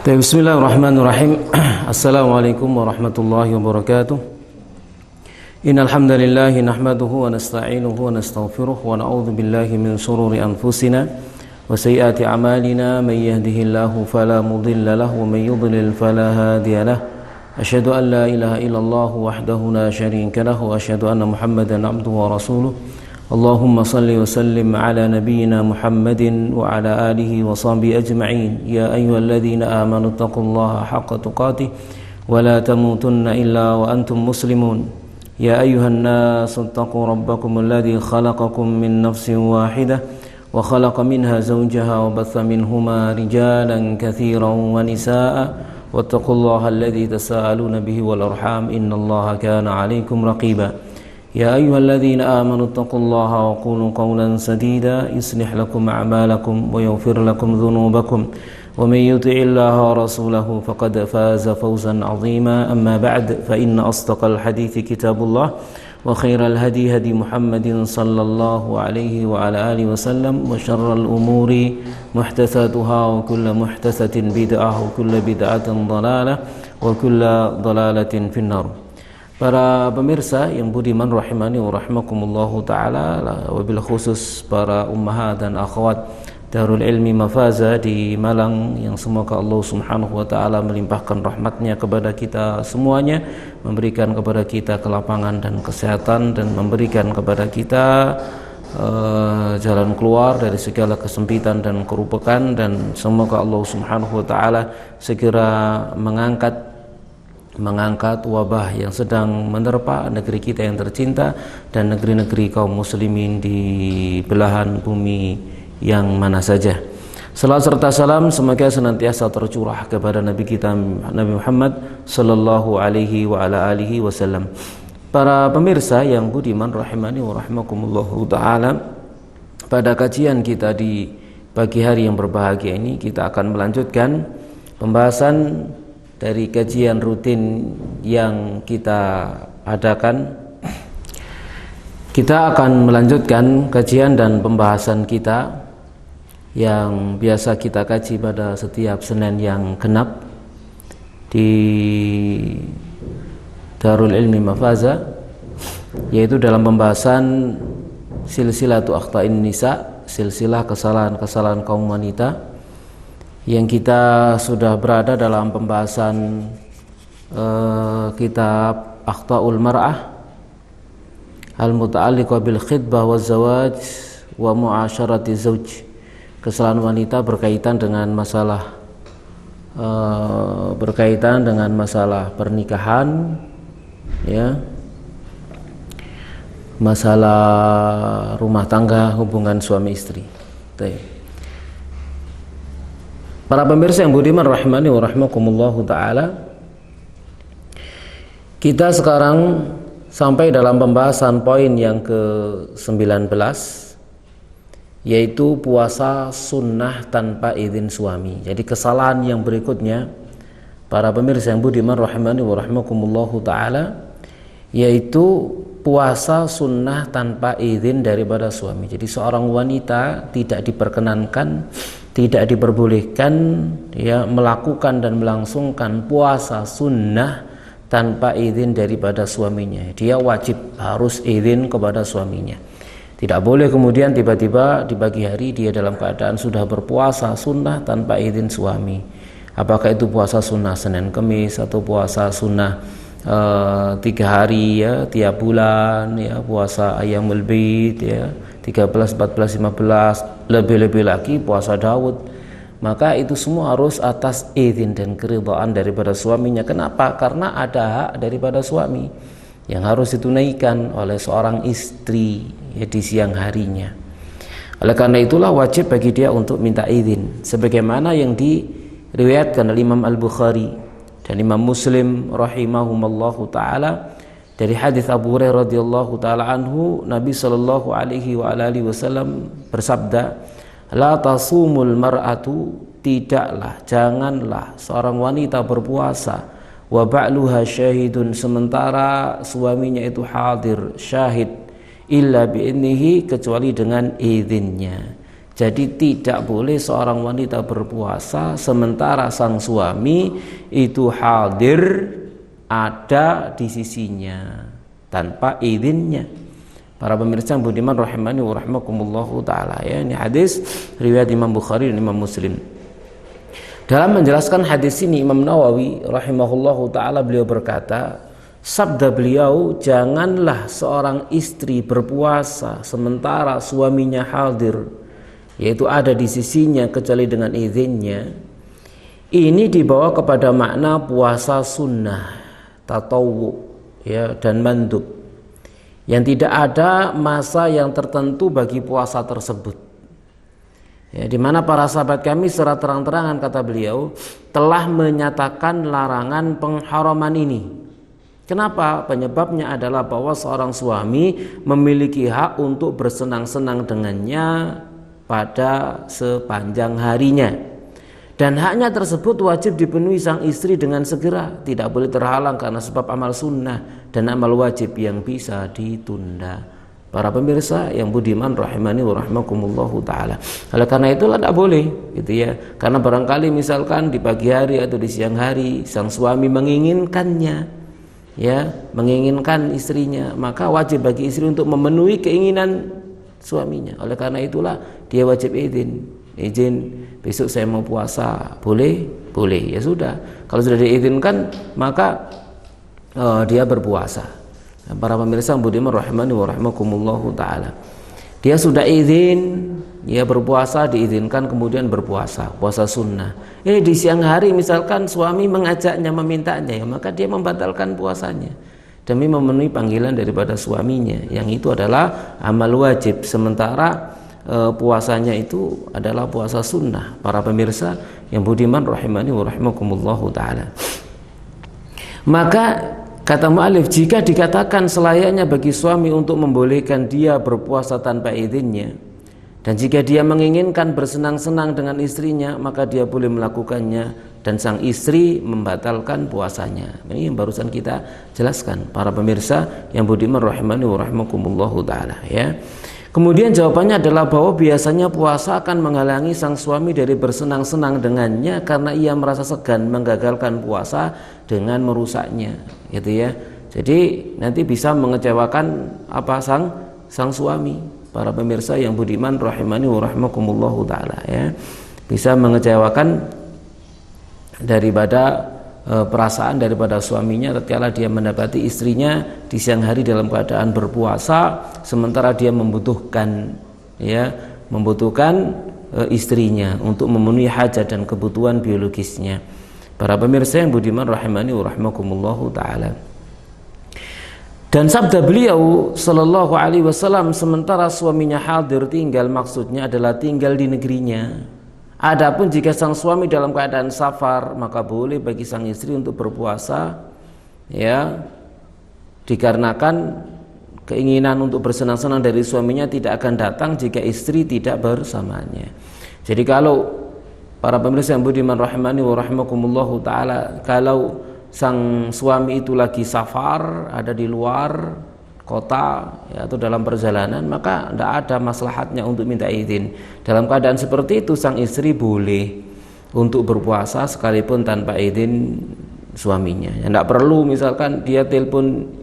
Bismillahirrahmanirrahim. Assalamualaikum warahmatullahi wabarakatuh. Innal hamdalillah nahmaduhu wa nasta'inuhu wa nastaghfiruh wa na'udzu billahi min shururi anfusina wa sayyiati a'malina may yahdihillahu fala mudilla lahu wa may yudlil fala hadiya lahu. Asyhadu an la ilaha illallah wahdahu la syarika lahu wa asyhadu anna Muhammadan 'abduhu wa rasuluh. Allahumma salli wa sallim ala nabiyyina Muhammadin wa ala alihi wa sahbihi ajma'in. Ya ayyuhalladzina amanu taqullaha haqqa tuqatih wa la tamutunna illa wa antum muslimun. Ya ayyuhan nasu taqu rabbakum alladzi khalaqakum min nafsin wahidah wa khalaqa minha zawjaha wa batha minhuma rijalan katsiran wa nisaa'a wattaqullaha alladzi tasaaluna bihi wal arham innallaha kana 'alaikum raqiba. يا أيها الذين آمنوا اتقوا الله وقولوا قولا سديدا يصلح لكم أعمالكم ويغفر لكم ذنوبكم ومن يطع الله ورسوله فقد فاز فوزا عظيما. أما بعد فإن أصدق الحديث كتاب الله وخير الهدي هدي محمد صلى الله عليه وعلى آله وسلم وشر الأمور محدثاتها وكل محدثة بدعة وكل بدعة ضلالة وكل ضلالة في النار. Para pemirsa yang budiman rahimani wa rahimakumullahu ta'ala, wabil khusus para ummahat dan akhwat Darul Ilmi Mafaza di Malang, yang semoga Allah subhanahu wa ta'ala melimpahkan rahmatnya kepada kita semuanya, memberikan kepada kita kelapangan dan kesehatan, dan memberikan kepada kita jalan keluar dari segala kesempitan dan kerupakan, dan semoga Allah subhanahu wa ta'ala segera mengangkat wabah yang sedang menerpa negeri kita yang tercinta dan negeri-negeri kaum muslimin di belahan bumi yang mana saja. Salam serta salam semoga senantiasa tercurah kepada Nabi kita Nabi Muhammad sallallahu alaihi wa ala alihi wasallam. Para pemirsa yang budiman rahimani wa rahimakumullahu taala, pada kajian kita di pagi hari yang berbahagia ini kita akan melanjutkan pembahasan dari kajian rutin yang kita adakan. Kita akan melanjutkan kajian dan pembahasan kita yang biasa kita kaji pada setiap Senin yang genap di Darul Ilmi Mafaza, yaitu dalam pembahasan silsilatu akhta'in nisa, silsilah kesalahan-kesalahan kaum wanita, yang kita sudah berada dalam pembahasan kitab Akhta'ul Mar'ah al-muta'alliqah bil khidbah wa zawaj wa mu'asyarati zawj. Kesalahan wanita berkaitan dengan masalah pernikahan, ya, masalah rumah tangga, hubungan suami istri. Para pemirsa yang budiman rahimani wa rahimakumullahu ta'ala, kita sekarang sampai dalam pembahasan poin yang ke-19, yaitu puasa sunnah tanpa izin suami. Jadi kesalahan yang berikutnya, para pemirsa yang budiman rahimani wa rahimakumullahu ta'ala, yaitu puasa sunnah tanpa izin daripada suami. Jadi seorang wanita tidak diperkenankan, tidak diperbolehkan, ya, melakukan dan melangsungkan puasa sunnah tanpa izin daripada suaminya. Dia wajib harus izin kepada suaminya. Tidak boleh kemudian tiba-tiba di pagi hari dia dalam keadaan sudah berpuasa sunnah tanpa izin suami. Apakah itu puasa sunnah Senin Kemis atau puasa sunnah 3 hari, ya, tiap bulan, ya, puasa Ayyamul Bid, ya, 13, 14, 15, lebih-lebih lagi puasa Daud. Maka itu semua harus atas izin dan keridhaan daripada suaminya. Kenapa? Karena ada hak daripada suami yang harus ditunaikan oleh seorang istri, ya, di siang harinya. Oleh karena itulah wajib bagi dia untuk minta izin, sebagaimana yang diriwayatkan oleh Imam Al-Bukhari dan Imam Muslim rahimahumallahu ta'ala dari hadis Abu Hurairah radhiyallahu taala anhu, Nabi sallallahu alaihi wa alihi wasallam bersabda, la tasumul mar'atu, janganlah seorang wanita berpuasa, wa ba'luha syahidun, sementara suaminya itu hadir, syahid, illa bi'idnihi, kecuali dengan izinnya. Jadi tidak boleh seorang wanita berpuasa sementara sang suami itu hadir, ada di sisinya tanpa izinnya. Para pemirsa yang budiman rahimani wa rahmakumullahu ta'ala, ya, ini hadis riwayat Imam Bukhari dan Imam Muslim. Dalam menjelaskan hadis ini Imam Nawawi rahimahullahu ta'ala beliau berkata, sabda beliau, janganlah seorang istri berpuasa sementara suaminya hadir, yaitu ada di sisinya kecuali dengan izinnya. Ini dibawa kepada makna puasa sunnah, tatawwu, ya, dan mandub, yang tidak ada masa yang tertentu bagi puasa tersebut, ya, di mana para sahabat kami secara terang-terangan, kata beliau, telah menyatakan larangan pengharaman ini. Kenapa? Penyebabnya adalah bahwa seorang suami memiliki hak untuk bersenang-senang dengannya pada sepanjang harinya, dan haknya tersebut wajib dipenuhi sang istri dengan segera, tidak boleh terhalang karena sebab amal sunnah dan amal wajib yang bisa ditunda. Para pemirsa yang budiman rahimani wa rahmakumullahu ta'ala, oleh karena itulah tidak boleh, gitu ya, karena barangkali misalkan di pagi hari atau di siang hari sang suami menginginkannya, ya, menginginkan istrinya, maka wajib bagi istri untuk memenuhi keinginan suaminya. Oleh karena itulah dia wajib izin, besok saya mau puasa, boleh, ya sudah. Kalau sudah diizinkan maka dia berpuasa. Para pemirsa yang budiman rahimani wa rahmakumullahu ta'ala, dia sudah izin, dia berpuasa, diizinkan kemudian berpuasa, puasa sunnah. Di siang hari misalkan suami mengajaknya, memintanya, ya, maka dia membatalkan puasanya demi memenuhi panggilan daripada suaminya, yang itu adalah amal wajib, sementara puasanya itu adalah puasa sunnah. Para pemirsa yang budiman rahimani wa rahmakumullahu ta'ala, maka kata mu'alif, jika dikatakan selayaknya bagi suami untuk membolehkan dia berpuasa tanpa izinnya, dan jika dia menginginkan bersenang-senang dengan istrinya, maka dia boleh melakukannya, dan sang istri membatalkan puasanya. Ini yang barusan kita jelaskan, para pemirsa yang budiman rahimani wa rahmakumullahu ta'ala, ya. Kemudian jawabannya adalah bahwa biasanya puasa akan menghalangi sang suami dari bersenang-senang dengannya karena ia merasa segan menggagalkan puasa dengan merusaknya, gitu ya. Jadi nanti bisa mengecewakan sang suami. Para pemirsa yang budiman rahimani wa rahmakumullahu ta'ala, ya, bisa mengecewakan daripada perasaan daripada suaminya tatkala dia mendapati istrinya di siang hari dalam keadaan berpuasa, sementara dia membutuhkan istrinya untuk memenuhi hajat dan kebutuhan biologisnya. Para pemirsa yang budiman rahimani wa rahmakumullahu ta'ala, dan sabda beliau sallallahu alaihi wasallam, sementara suaminya hadir, tinggal maksudnya adalah tinggal di negerinya. Adapun jika sang suami dalam keadaan safar, maka boleh bagi sang istri untuk berpuasa, ya, dikarenakan keinginan untuk bersenang-senang dari suaminya tidak akan datang jika istri tidak bersamanya. Jadi kalau para pemirsa yang budiman rahimani wa rahimakumullahu ta'ala, kalau sang suami itu lagi safar, ada di luar kota, ya, atau dalam perjalanan, maka tidak ada maslahatnya untuk minta izin. Dalam keadaan seperti itu sang istri boleh untuk berpuasa sekalipun tanpa izin suaminya. Ya, tidak perlu misalkan dia telepon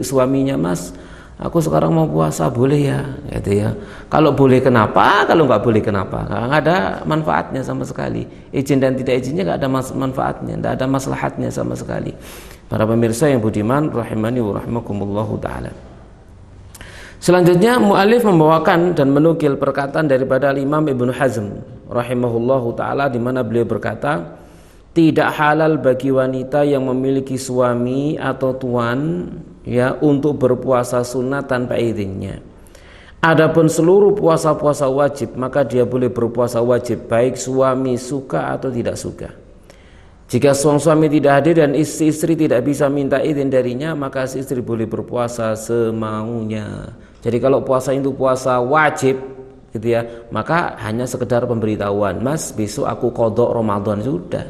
suaminya, mas, aku sekarang mau puasa, boleh ya, gitu ya. Kalau boleh kenapa, kalau nggak boleh kenapa? Nggak ada manfaatnya sama sekali. Izin dan tidak izinnya nggak ada manfaatnya, nggak ada maslahatnya sama sekali. Para pemirsa yang budiman rahimani wa rahmakumullahu ta'ala. Selanjutnya mu'alif membawakan dan menukil perkataan daripada Imam Ibnu Hazm rahimahullahu ta'ala, di mana beliau berkata, tidak halal bagi wanita yang memiliki suami atau tuan, ya, untuk berpuasa sunnah tanpa izinnya. Adapun seluruh puasa-puasa wajib, maka dia boleh berpuasa wajib baik suami suka atau tidak suka. Jika suami tidak hadir dan istri tidak bisa minta izin darinya, maka si istri boleh berpuasa semaunya. Jadi kalau puasa itu puasa wajib, gitu ya, maka hanya sekedar pemberitahuan, mas, besok aku qadha Ramadan, sudah.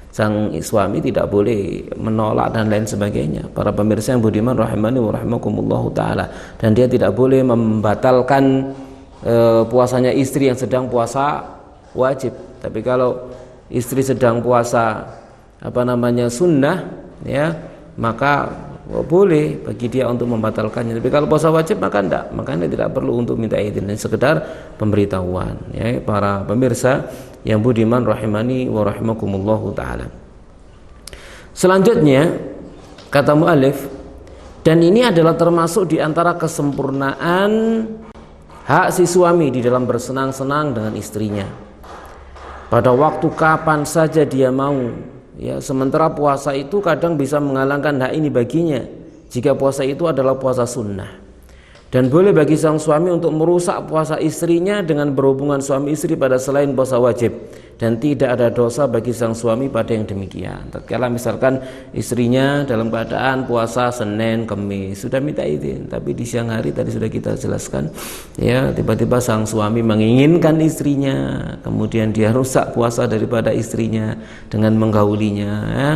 Sang suami tidak boleh menolak dan lain sebagainya. Para pemirsa yang budiman rahimani wa rahimakumullahu ta'ala, dan dia tidak boleh membatalkan puasanya istri yang sedang puasa wajib. Tapi kalau istri sedang puasa sunnah, ya, maka boleh bagi dia untuk membatalkannya. Tapi kalau puasa wajib maka enggak, makanya tidak perlu untuk minta izin, dan sekedar pemberitahuan, ya, para pemirsa yang budiman rahimani wa rahimakumullahu taala. Selanjutnya kata muallif, dan ini adalah termasuk di antara kesempurnaan hak si suami di dalam bersenang-senang dengan istrinya pada waktu kapan saja dia mau. Ya, sementara puasa itu kadang bisa mengalahkan hak ini baginya jika puasa itu adalah puasa sunnah. Dan boleh bagi sang suami untuk merusak puasa istrinya dengan berhubungan suami istri pada selain puasa wajib, dan tidak ada dosa bagi sang suami pada yang demikian. Tatkala misalkan istrinya dalam keadaan puasa Senin, Kamis, sudah minta izin, tapi di siang hari tadi sudah kita jelaskan, ya, tiba-tiba sang suami menginginkan istrinya, kemudian dia rusak puasa daripada istrinya dengan menggaulinya, ya,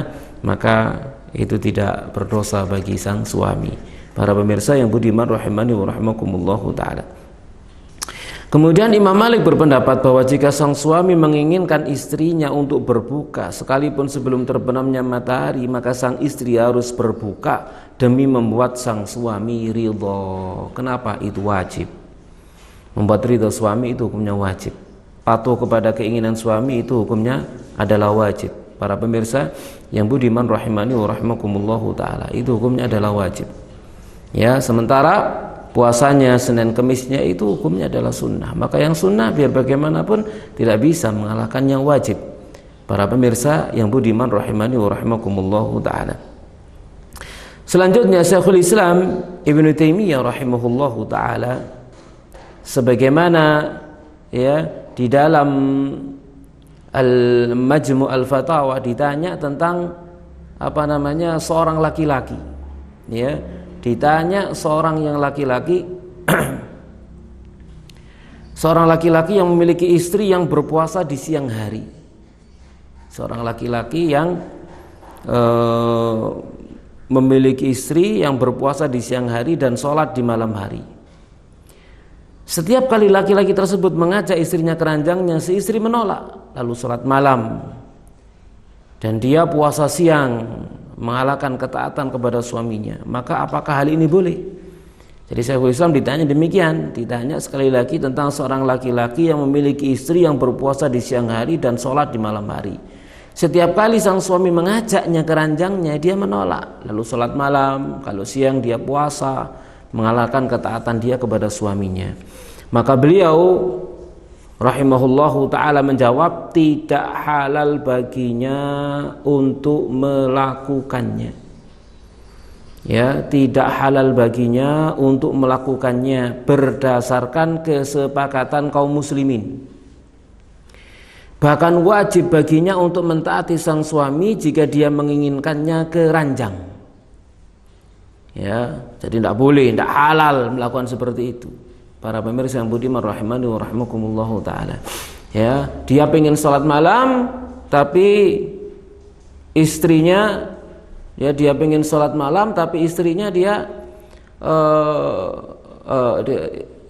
maka itu tidak berdosa bagi sang suami. Para pemirsa yang budiman rahimani wa rahimakumullahu taala. Kemudian Imam Malik berpendapat bahwa jika sang suami menginginkan istrinya untuk berbuka sekalipun sebelum terbenamnya matahari, maka sang istri harus berbuka demi membuat sang suami ridho. Kenapa? Itu wajib. Membuat ridho suami itu hukumnya wajib. Patuh kepada keinginan suami itu hukumnya adalah wajib. Para pemirsa yang budiman rahimani wa rahimakumullahu taala, itu hukumnya adalah wajib. Ya, sementara puasanya Senin Kemisnya itu hukumnya adalah sunnah. Maka yang sunnah biar bagaimanapun tidak bisa mengalahkan yang wajib. Para pemirsa yang budiman rahimani wa rahimakumullahu taala. Selanjutnya Syekhul Islam Ibnu Taimiyah rahimahullahu taala, sebagaimana, ya, di dalam Al-Majmu' Al-Fatawa ditanya tentang seorang laki-laki, ya, ditanya seorang yang laki-laki seorang laki-laki yang memiliki istri yang berpuasa di siang hari, seorang laki-laki yang memiliki istri yang berpuasa di siang hari dan sholat di malam hari. Setiap kali laki-laki tersebut mengajak istrinya ke ranjangnya, si istri menolak lalu sholat malam, dan dia puasa siang mengalahkan ketaatan kepada suaminya, maka apakah hal ini boleh? Jadi Syekhul Islam ditanya demikian, ditanya sekali lagi tentang seorang laki-laki yang memiliki istri yang berpuasa di siang hari dan sholat di malam hari. Setiap kali sang suami mengajaknya ke ranjangnya, dia menolak lalu sholat malam, kalau siang dia puasa mengalahkan ketaatan dia kepada suaminya. Maka beliau rahimahullahu ta'ala menjawab, tidak halal baginya untuk melakukannya. Ya, tidak halal baginya untuk melakukannya berdasarkan kesepakatan kaum muslimin. Bahkan wajib baginya untuk mentaati sang suami jika dia menginginkannya ke ranjang. Ya, jadi tidak boleh, tidak halal melakukan seperti itu. Para pemirsa yang budiman rahimani wa rahimakumullahu taala. Ya, dia pengen sholat malam tapi istrinya, ya, dia pengen sholat malam tapi istrinya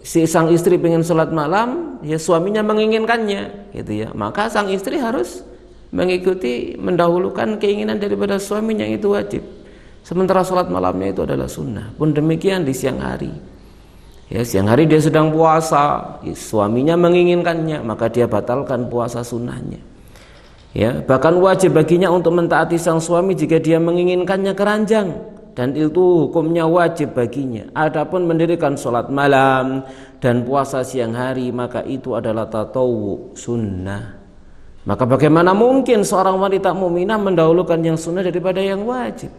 si sang istri pengen sholat malam, ya, suaminya menginginkannya, gitu ya. Maka sang istri harus mengikuti, mendahulukan keinginan daripada suaminya, itu wajib. Sementara sholat malamnya itu adalah sunnah. Pun demikian di siang hari. Ya, siang hari dia sedang puasa, suaminya menginginkannya, maka dia batalkan puasa sunnahnya. Ya, bahkan wajib baginya untuk mentaati sang suami jika dia menginginkannya ke ranjang, dan itu hukumnya wajib baginya. Adapun mendirikan sholat malam dan puasa siang hari, maka itu adalah tatawwu, sunnah. Maka bagaimana mungkin seorang wanita mukminah mendahulukan yang sunnah daripada yang wajib?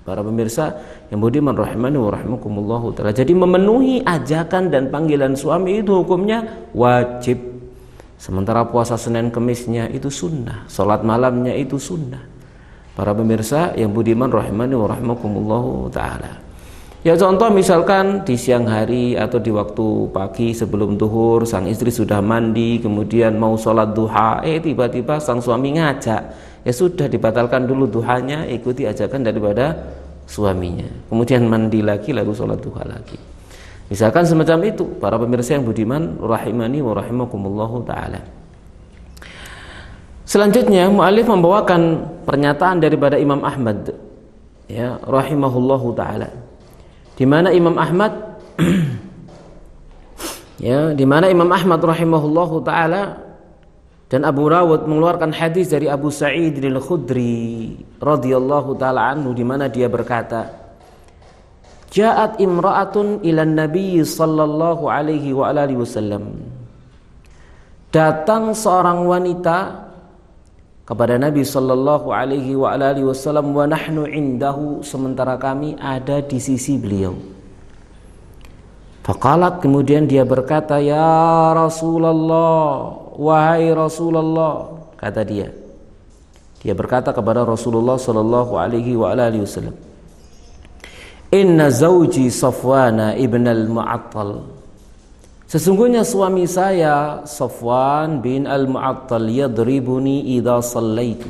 Para pemirsa yang budiman rahimani wa rahimakumullahu taala. Jadi memenuhi ajakan dan panggilan suami itu hukumnya wajib. Sementara puasa Senin Kemisnya itu sunnah, salat malamnya itu sunnah. Para pemirsa yang budiman rahimani wa rahimakumullahu taala. Ya, contoh misalkan di siang hari atau di waktu pagi sebelum zuhur sang istri sudah mandi, kemudian mau sholat duha, tiba-tiba sang suami ngajak. Ya sudah, dibatalkan dulu duhanya, ikuti ajakan daripada suaminya. Kemudian mandi lagi lalu sholat duha lagi. Misalkan semacam itu, para pemirsa yang budiman rahimani wa rahimakumullahu taala. Selanjutnya muallif membawakan pernyataan daripada Imam Ahmad, ya, rahimahullahu taala. Di mana Imam Ahmad ya, di mana Imam Ahmad rahimahullahu taala dan Abu Dawud mengeluarkan hadis dari Abu Sa'id al-Khudri radhiyallahu taala anhu, di mana dia berkata, Ja'at imra'atun ilan Nabi sallallahu alaihi wa alihi wasallam. Datang seorang wanita kepada Nabi sallallahu alaihi wa alihi wasallam, wa nahnu indahu, sementara kami ada di sisi beliau. Faqalat, kemudian dia berkata, ya Rasulullah, wahai Rasulullah, kata dia. Dia berkata kepada Rasulullah sallallahu alaihi wa alihi wasallam, Inna zawji Safwana ibn al-Mu'attal, sesungguhnya suami saya Safwan bin al-Mu'attal, yadribuni idza sallaitu,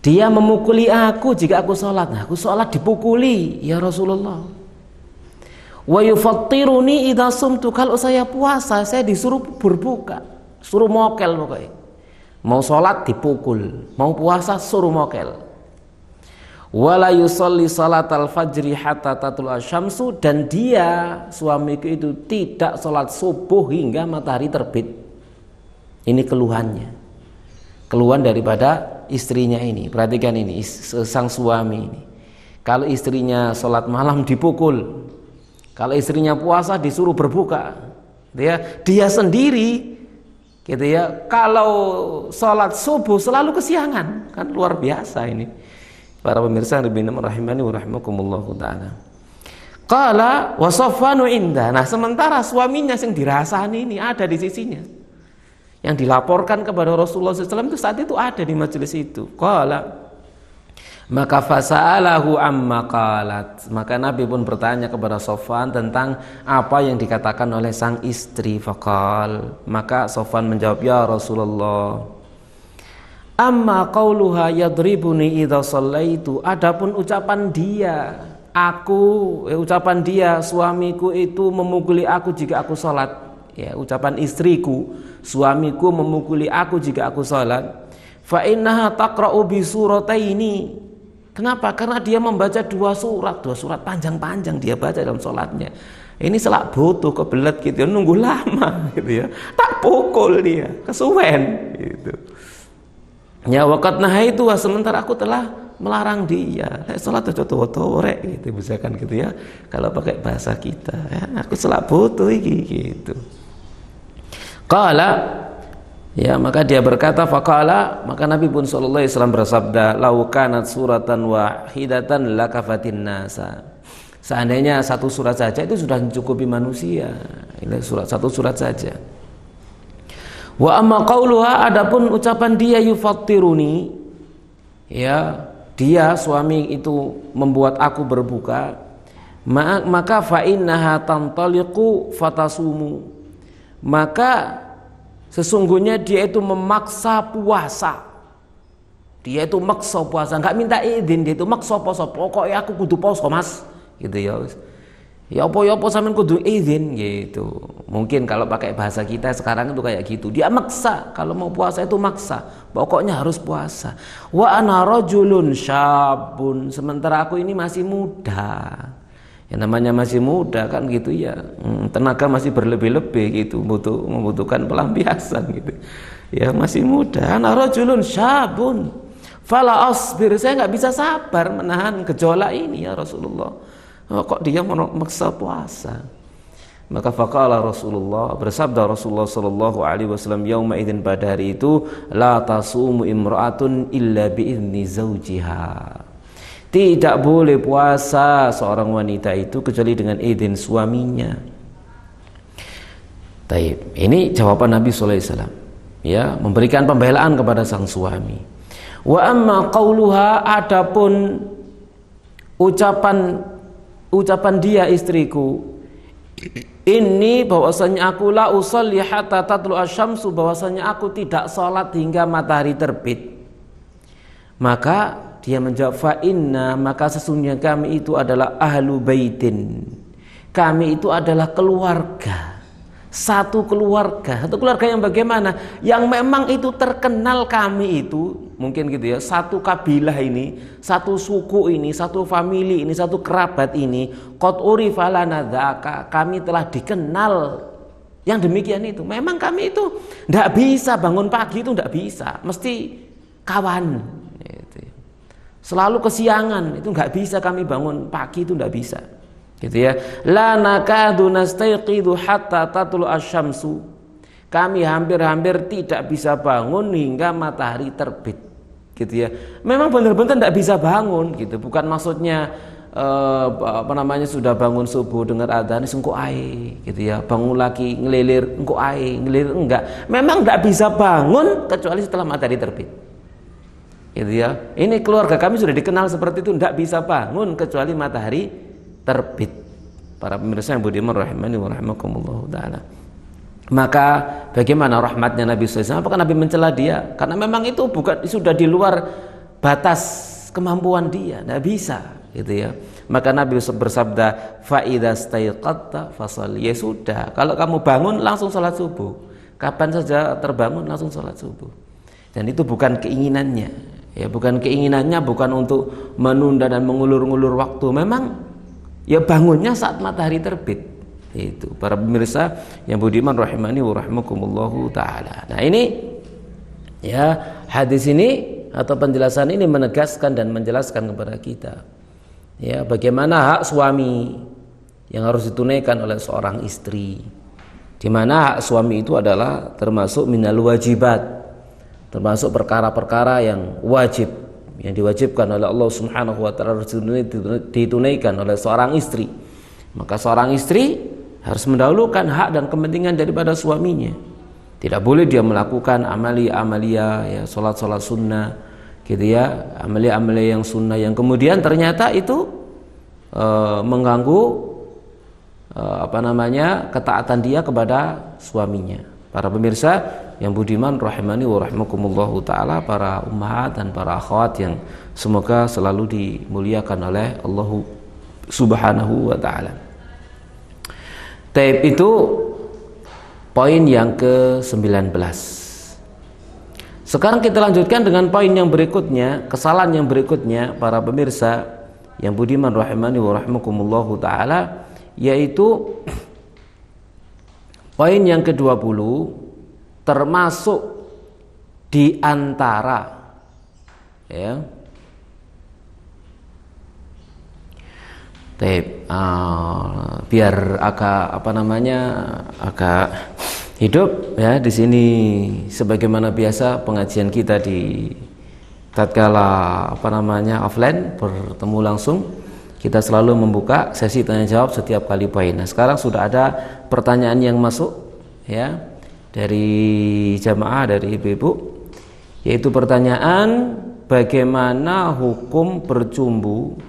dia memukuli aku jika aku sholat. Nah, aku sholat dipukuli ya Rasulullah. Wa yufattiruni idza sumtu, kalau saya puasa saya disuruh berbuka, suruh mokel pokoknya. Mau sholat dipukul, mau puasa suruh mokel. Wala yusalli salatal fajri hatta tatul asyamsu, dan dia suamiku itu tidak sholat subuh hingga matahari terbit. Ini keluhannya, keluhan daripada istrinya ini. Perhatikan ini, sang suami ini. Kalau istrinya sholat malam dipukul, kalau istrinya puasa disuruh berbuka, dia sendiri gitu ya, kalau sholat subuh selalu kesiangan, kan luar biasa ini. Para pemirsa rahimani wa rahimakumullahu taala. Qala wa Safwanu inda. Nah, sementara suaminya yang dirasani ini ada di sisinya, yang dilaporkan kepada Rasulullah SAW itu saat itu ada di majelis itu. Qala, maka fasa'alahu amma qalat, maka Nabi pun bertanya kepada Safwan tentang apa yang dikatakan oleh sang istri. Faqal, maka Safwan menjawab, ya Rasulullah, amma qauluha yadribuni idza shallaitu, adapun ucapan dia, ucapan dia suamiku itu memukuli aku jika aku salat, ya, ucapan istriku, suamiku memukuli aku jika aku salat. Fa innaha taqra'u bi surataini, kenapa? Karena dia membaca dua surat panjang-panjang dia baca dalam salatnya. Ini selak butuh kebelet gitu, nunggu lama gitu ya, tak pukul dia, kesuwen gitu. Ya, waqat nahaitu, sementara aku telah melarang dia. Salat aja tuwa-tuwa gitu, misalkan gitu ya. Kalau pakai bahasa kita, ya, aku selak butuh gitu. Qala, ya, maka dia berkata, faqala, maka Nabi pun sallallahu alaihi wasallam bersabda, lau kanat suratan wahidatan lakafatin nasa. Seandainya satu surat saja itu sudah mencukupi manusia. Ini satu surat saja. Wa amma qauluha, adapun ucapan dia yufattiruni, ya, dia suami itu membuat aku berbuka, maka fa innaha tantaliqu fatasumu, maka sesungguhnya dia itu memaksa puasa. Dia itu maksa puasa, enggak minta izin, dia itu maksa puasa. Pokoknya aku kudu poso, Mas, gitu ya. Ya apa sampean kudu izin gitu. Mungkin kalau pakai bahasa kita sekarang itu kayak gitu. Dia maksa, kalau mau puasa itu maksa. Pokoknya harus puasa. Wa ana rajulun syabun, sementara aku ini masih muda. Yang namanya masih muda kan gitu ya. Tenaga masih berlebih-lebih gitu, membutuhkan pelampiasan gitu. Ya masih muda. Ana rajulun syabun. Fala asbir, saya enggak bisa sabar menahan gejolak ini ya Rasulullah. Kok dia memaksa puasa? Maka faqala Rasulullah, bersabda Rasulullah sallallahu alaihi wasallam, yauma idzin, pada hari itu, la tasumu imra'atun illa bi'izni zawjiha, tidak boleh puasa seorang wanita itu kecuali dengan izin suaminya. Taib. Ini jawaban Nabi sallallahu alaihi wasallam, ya, memberikan pembelaan kepada sang suami. Wa amma qauluha, adapun ucapan dia istriku ini, bahwasanya aku la usalli hatta tatlu asyamsu, bahwasanya aku tidak salat hingga matahari terbit. Maka dia menjawab, fa inna, maka sesungguhnya kami itu adalah ahlu baitin, Kami itu adalah keluarga. Satu keluarga yang bagaimana? Yang memang itu terkenal kami itu, mungkin gitu ya, satu kabilah ini, satu suku ini, satu famili ini, satu kerabat ini, qad urifa lana dzaka, kami telah dikenal yang demikian itu. Memang kami itu tidak bisa bangun pagi, itu tidak bisa, mesti kawan gitu. Selalu kesiangan, itu nggak bisa kami bangun pagi, itu tidak bisa gitu ya. La nakadu nastayqidu hatta tatlu asyamsu, kami hampir-hampir tidak bisa bangun hingga matahari terbit gitu ya. Memang benar-benar tidak bisa bangun gitu, bukan maksudnya sudah bangun subuh dengar adzan engko ae gitu ya, bangun lagi ngelilir engko ae ngelilir, enggak, memang tidak bisa bangun kecuali setelah matahari terbit gitu ya. Ini keluarga kami sudah dikenal seperti itu, tidak bisa bangun kecuali matahari terbit. Para pemirsa yang budiman rahimani wa rahimakumullah taala. Maka bagaimana rahmatnya Nabi SAW? Apakah Nabi mencela dia? Karena memang itu bukan, sudah di luar batas kemampuan dia, tidak bisa gitu ya. Maka Nabi bersabda, fa idza staiqadta fashalli, ya sudah, kalau kamu bangun langsung salat subuh. Kapan saja terbangun langsung salat subuh. Dan itu bukan keinginannya. Ya, bukan keinginannya, bukan untuk menunda dan mengulur-ngulur waktu. Memang ya bangunnya saat matahari terbit. Itu para pemirsa yang budiman rahimani wa rahimakumullahu taala. Nah, ini ya, hadis ini atau penjelasan ini menegaskan dan menjelaskan kepada kita ya bagaimana hak suami yang harus ditunaikan oleh seorang istri, di mana hak suami itu adalah termasuk minal wajibat, termasuk perkara-perkara yang wajib, yang diwajibkan oleh Allah Subhanahu wa taala harus ditunaikan oleh seorang istri. Maka seorang istri harus mendahulukan hak dan kepentingan daripada suaminya. Tidak boleh dia melakukan amalia ya, salat-salat sunnah gitu ya, amalia yang sunnah yang kemudian ternyata itu mengganggu ketaatan dia kepada suaminya. Para pemirsa yang budiman rahimani wa rahimakumullahu taala, para ummahat dan para akhwat yang semoga selalu dimuliakan oleh Allah Subhanahu wa taala. Taib itu poin yang ke-19. Sekarang kita lanjutkan dengan poin yang berikutnya, kesalahan yang berikutnya para pemirsa yang budiman rahimani wa rahimakumullahu taala, yaitu poin yang ke-20, termasuk di antara ya biar agak agak hidup ya di sini, sebagaimana biasa pengajian kita di tatkala offline bertemu langsung, kita selalu membuka sesi tanya jawab setiap kali poin. Nah, sekarang sudah ada pertanyaan yang masuk ya dari jamaah, dari ibu-ibu, yaitu pertanyaan bagaimana hukum bercumbu,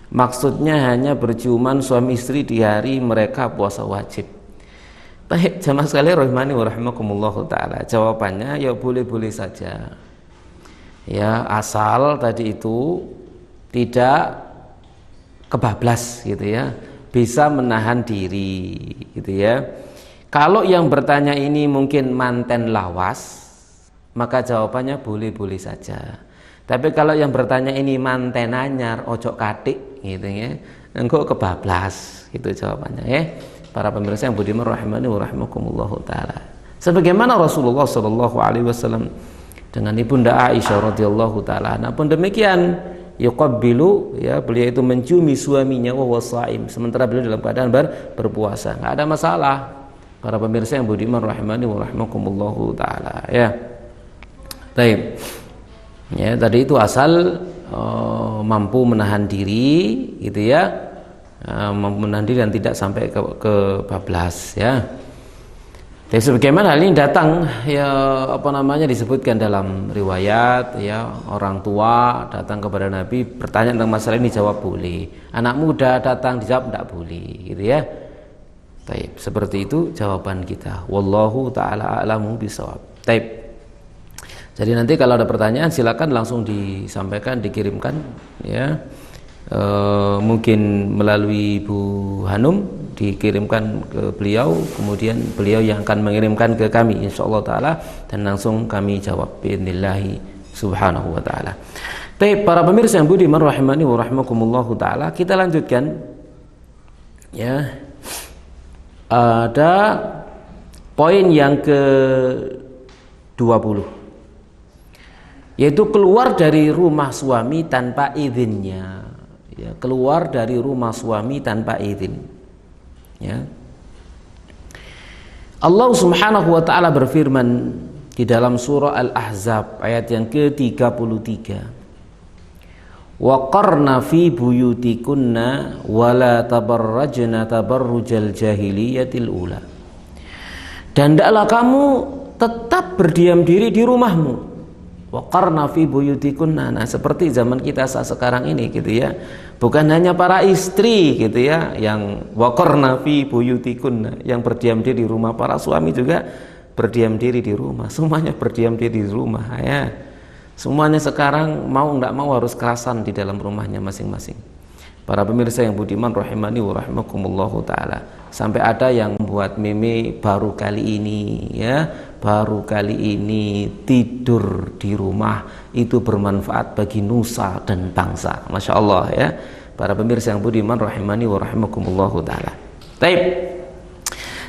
maksudnya hanya berciuman suami istri di hari mereka puasa wajib. Baik, jamaah sekalian rahimani wa rahimakumullahu taala, jawabannya ya boleh-boleh saja. Ya, asal tadi itu tidak kebablas gitu ya, bisa menahan diri gitu ya. Kalau yang bertanya ini mungkin manten lawas, maka jawabannya boleh-boleh saja. Tapi kalau yang bertanya ini manten anyar, ojo katik gitu ya, engkau kebablas gitu jawabannya ya. Para pemirsa yang budiman rahimani wa rahimakumullahu taala. Sebagaimana Rasulullah sallallahu alaihi wasallam dengan ibunda Aisyah radhiyallahu taala anha pun demikian, yuqabbilu ya, beliau itu menciumi suaminya wa huwa shaim, sementara beliau dalam keadaan berpuasa. Enggak ada masalah. Para pemirsa yang budiman rahimani wa rahimakumullahu taala ya. Baik. Ya, tadi itu asal mampu menahan diri gitu ya. Mampu menahan diri dan tidak sampai ke bablas ya. Jadi sebagaimana hal ini datang ya disebutkan dalam riwayat ya, orang tua datang kepada Nabi bertanya tentang masalah ini, jawab boleh. Anak muda datang dijawab tidak boleh gitu ya. Taib, seperti itu jawaban kita. Wallahu taala a'lamu bishawab. Taib. Jadi nanti kalau ada pertanyaan silakan langsung disampaikan, dikirimkan ya. Mungkin melalui Bu Hanum dikirimkan ke beliau, kemudian beliau yang akan mengirimkan ke kami insyaallah taala, dan langsung kami jawab biidznillah subhanahu wa taala. Baik, para pemirsa yang budiman rahimani wa rahimakumullahu taala, kita lanjutkan ya. Ada poin yang ke-20, yaitu keluar dari rumah suami tanpa izinnya. Ya, keluar dari rumah suami tanpa izin. Ya. Allah Subhanahu wa taala berfirman di dalam surah Al-Ahzab ayat yang ke-33. Wa qarna fi buyutikunna wa la tabarrajna tabarrujal jahiliyatil ula. Dan hendaklah kamu tetap berdiam diri di rumahmu. Wa qarna fi buyutikunna. Nah, seperti zaman kita saat sekarang ini gitu ya. Bukan hanya para istri gitu ya yang wa qarna fi buyutikunna, yang berdiam diri di rumah, para suami juga berdiam diri di rumah. Semuanya berdiam diri di rumah ya. Semuanya sekarang mau enggak mau harus kerasan di dalam rumahnya masing-masing. Para pemirsa yang budiman rahimani wa rahimakumullahu taala. Sampai ada yang buat meme baru kali ini ya, baru kali ini tidur di rumah itu bermanfaat bagi nusa dan bangsa. Masya Allah ya. Para pemirsa yang budiman rahimani wa rahimakumullahu taala. Baik.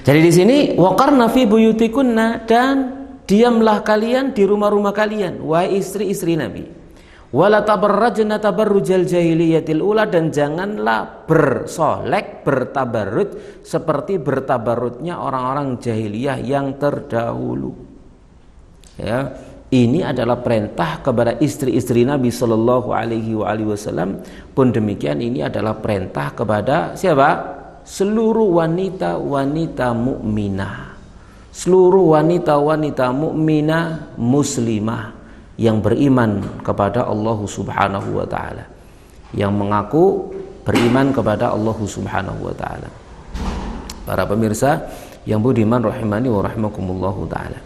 Jadi di sini waqarna fi buyutikunna, dan diamlah kalian di rumah-rumah kalian, wahai istri-istri Nabi. Wala tabarrajna tabarrujal jahiliyatil ula, dan janganlah bersolek, bertabarruj seperti bertabarrujnya orang-orang jahiliyah yang terdahulu. Ya, ini adalah perintah kepada istri-istri Nabi Shallallahu Alaihi Wasallam. Pun demikian ini adalah perintah kepada siapa? Seluruh wanita-wanita mukminah, seluruh wanita-wanita mukminah muslimah yang beriman kepada Allah Subhanahu wa taala, yang mengaku beriman kepada Allah Subhanahu wa taala. Para pemirsa yang budiman rahimani wa rahimakumullahu taala.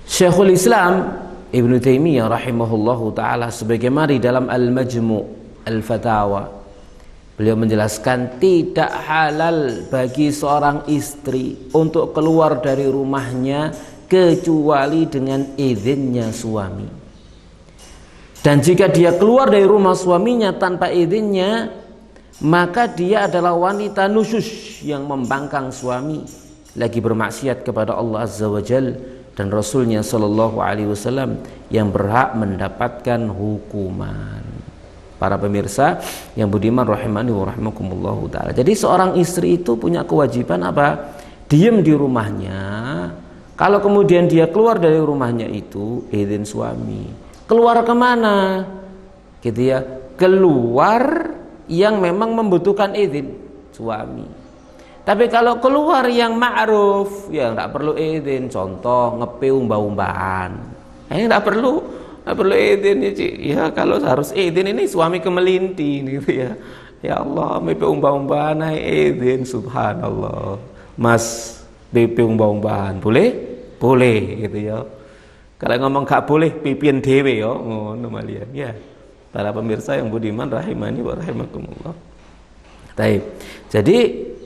Syekhul Islam Ibnu Taimiyah rahimahullahu taala sebagaimana di dalam Al-Majmu' Al-Fatawa, beliau menjelaskan tidak halal bagi seorang istri untuk keluar dari rumahnya kecuali dengan izinnya suami. Dan jika dia keluar dari rumah suaminya tanpa izinnya, maka dia adalah wanita nusyus yang membangkang suami, lagi bermaksiat kepada Allah Azza wa Jalla dan Rasulnya Sallallahu Alaihi Wasallam, yang berhak mendapatkan hukuman. Para pemirsa yang budiman rahimani wa rahimakumullahu taala. Jadi seorang istri itu punya kewajiban apa? Diam di rumahnya. Kalau kemudian dia keluar dari rumahnya itu izin suami. Keluar kemana? Gitu ya. Keluar yang memang membutuhkan izin suami. Tapi kalau keluar yang ma'ruf, ya enggak perlu izin. Contoh ngepe umbah-umbahan. Ini enggak perlu izin ya, Cik. Ya kalau harus izin ini suami kemelinti gitu ya. Ya Allah, ngepe umbah-umbahan izin, subhanallah. Mas BP umbah-umbahan boleh? Boleh gitu ya. Kalau ngomong gak boleh pipin dewe ya, ngono malian ya. Para pemirsa yang budiman rahimani wa rahimakumullah. Baik. Jadi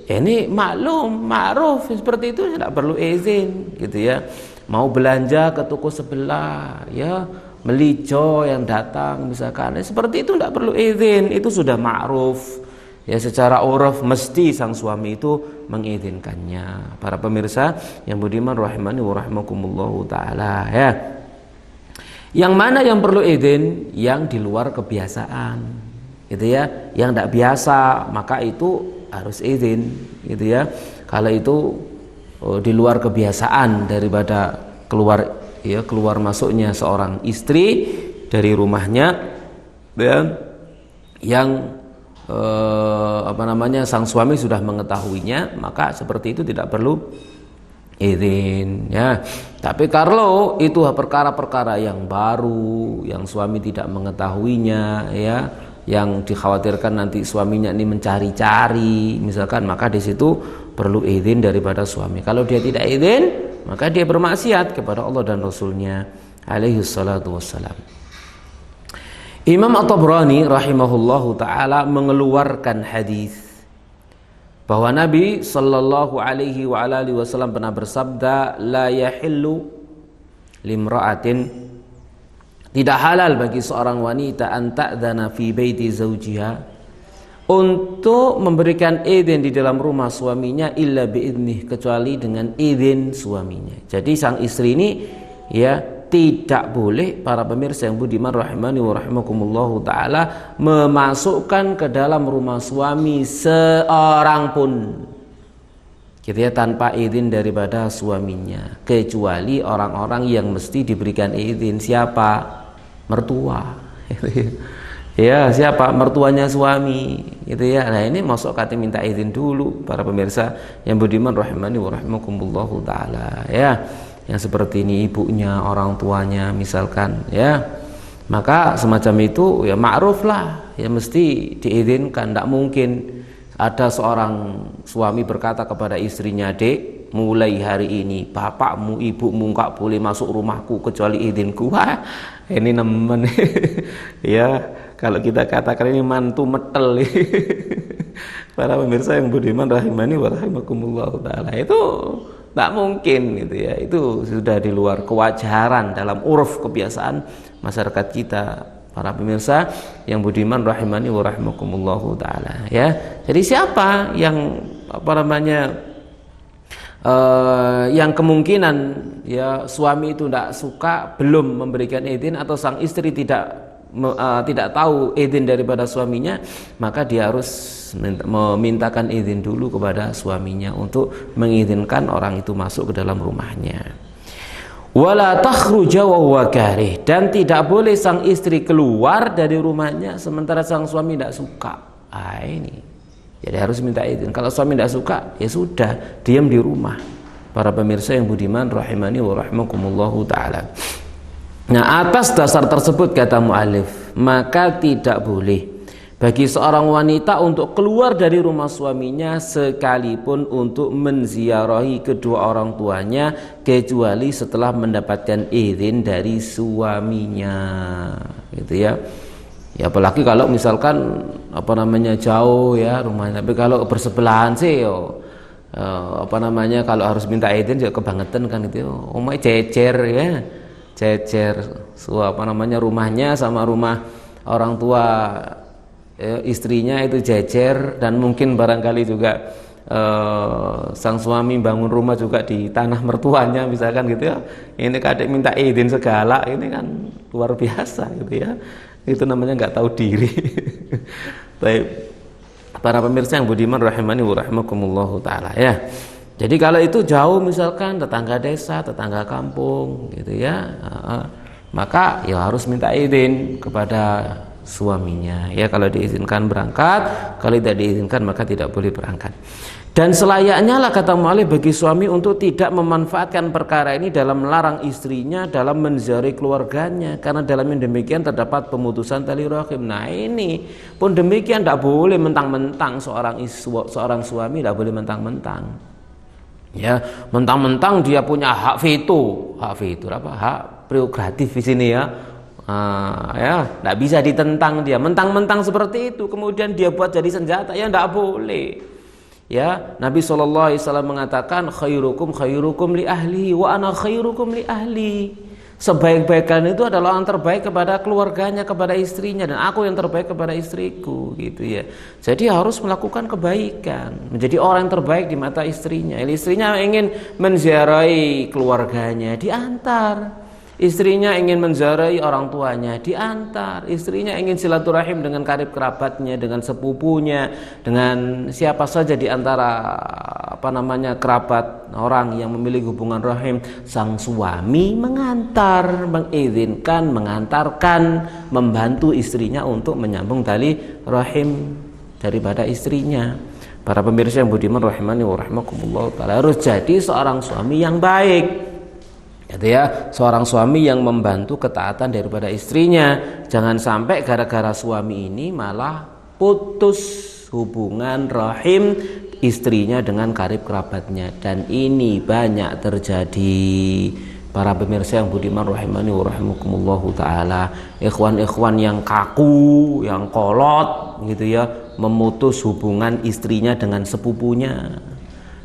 ini maklum, ma'ruf seperti itu tidak perlu izin gitu ya. Mau belanja ke toko sebelah ya, melijo yang datang misalkan, seperti itu tidak perlu izin, itu sudah ma'ruf. Ya, secara uruf mesti sang suami itu mengizinkannya. Para pemirsa yang budiman rahimani wa rahimakumullahu taala ya. Yang mana yang perlu izin? Yang di luar kebiasaan. Gitu ya. Yang tidak biasa maka itu harus izin gitu ya. Kalau itu di luar kebiasaan daripada keluar masuknya seorang istri dari rumahnya ya, yang sang suami sudah mengetahuinya, maka seperti itu tidak perlu izin ya. Tapi kalau itu perkara-perkara yang baru yang suami tidak mengetahuinya ya, yang dikhawatirkan nanti suaminya ini mencari-cari misalkan, maka di situ perlu izin daripada suami. Kalau dia tidak izin, maka dia bermaksiat kepada Allah dan Rasulnya alaihi salatu wassalam. Imam At-Tabrani rahimahullahu ta'ala mengeluarkan hadis bahwa Nabi sallallahu alaihi wa alihi wasallam pernah bersabda, la yahillu limra'atin, tidak halal bagi seorang wanita an ta'dhana fi baiti zawjiha, untuk memberikan izin di dalam rumah suaminya, illa biidnih, kecuali dengan izin suaminya. Jadi sang istri ini ya tidak boleh, para pemirsa yang budiman rahimani wa rahimakumullahu taala, memasukkan ke dalam rumah suami seorang pun gitu ya tanpa izin daripada suaminya, kecuali orang-orang yang mesti diberikan izin. Siapa? Mertua. Ya, siapa? Mertuanya suami gitu ya. Nah, ini masuk kata minta izin dulu, para pemirsa yang budiman rahimani wa rahimakumullahu taala ya. Yang seperti ini ibunya, orang tuanya misalkan ya. Maka semacam itu ya ma'ruf lah, ya mesti diizinkan. Tidak mungkin ada seorang suami berkata kepada istrinya, "Dek, mulai hari ini bapakmu, ibumu nggak boleh masuk rumahku kecuali izinku." Wah, ini nemen. Ya, kalau kita katakan ini mantu metel. Para pemirsa yang budiman rahimani wa rahimakumullah taala, itu tak mungkin gitu ya. Itu sudah di luar kewajaran dalam uruf kebiasaan masyarakat kita, para pemirsa yang budiman rahimani wa rahimakumullah taala ya. Jadi siapa yang yang kemungkinan ya suami itu tidak suka, belum memberikan izin, atau sang istri tidak tahu izin daripada suaminya, maka dia harus memintakan izin dulu kepada suaminya untuk mengizinkan orang itu masuk ke dalam rumahnya. Wala takhruja wa huwa karih, dan tidak boleh sang istri keluar dari rumahnya sementara sang suami tidak suka. Ini jadi harus minta izin. Kalau suami tidak suka, ya sudah, diam di rumah. Para pemirsa yang budiman rahimani wa rahimakumullahu taala. Nah, atas dasar tersebut kata mu'alif, maka tidak boleh bagi seorang wanita untuk keluar dari rumah suaminya sekalipun untuk menziarahi kedua orang tuanya, kecuali setelah mendapatkan izin dari suaminya gitu ya. Ya apalagi kalau misalkan jauh ya rumahnya. Tapi kalau bersebelahan sih kalau harus minta izin juga kebangetan kan gitu. Omai cecer ya. Cecer rumahnya sama rumah orang tua istrinya itu jejer, dan mungkin barangkali juga sang suami bangun rumah juga di tanah mertuanya misalkan gitu ya. Ini kadek minta izin segala, ini kan luar biasa gitu ya. Itu namanya nggak tahu diri. Baik, para pemirsa yang budiman rahimani wa rahimakumullahu taala ya. Jadi kalau itu jauh misalkan tetangga desa, tetangga kampung gitu ya, maka ya harus minta izin kepada suaminya ya. Kalau diizinkan berangkat, kalau tidak diizinkan maka tidak boleh berangkat. Dan selayaknya lah kata mu'alif bagi suami untuk tidak memanfaatkan perkara ini dalam melarang istrinya dalam menziarahi keluarganya, karena dalam yang demikian terdapat pemutusan tali rahim. Nah ini pun demikian, tidak boleh mentang-mentang seorang suami tidak boleh mentang-mentang. Ya, mentang-mentang dia punya hak veto hak prerogatif di sini ya. Ya, tidak bisa ditentang dia. Mentang-mentang seperti itu, kemudian dia buat jadi senjata, ya tidak boleh. Ya, Nabi SAW mengatakan khairukum li ahli wa ana khairukum li ahli. Sebaik-baik kalian itu adalah orang terbaik kepada keluarganya, kepada istrinya, dan aku yang terbaik kepada istriku gitu ya. Jadi harus melakukan kebaikan, menjadi orang yang terbaik di mata istrinya. Istrinya ingin menziarahi keluarganya, diantar. Istrinya ingin menziarahi orang tuanya, diantar. Istrinya ingin silaturahim dengan karib kerabatnya, dengan sepupunya, dengan siapa saja di antara kerabat orang yang memiliki hubungan rahim. Sang suami mengantar, mengizinkan, mengantarkan, membantu istrinya untuk menyambung tali rahim daripada istrinya. Para pemirsa yang budiman rahimani wa rahimakumullah taala, harus jadi seorang suami yang baik. Gitu ya, seorang suami yang membantu ketaatan daripada istrinya. Jangan sampai gara-gara suami ini malah putus hubungan rahim istrinya dengan karib kerabatnya, dan ini banyak terjadi. Para pemirsa yang budiman rahimani wa rahimakumullahu taala, ikhwan-ikhwan yang kaku, yang kolot gitu ya, memutus hubungan istrinya dengan sepupunya,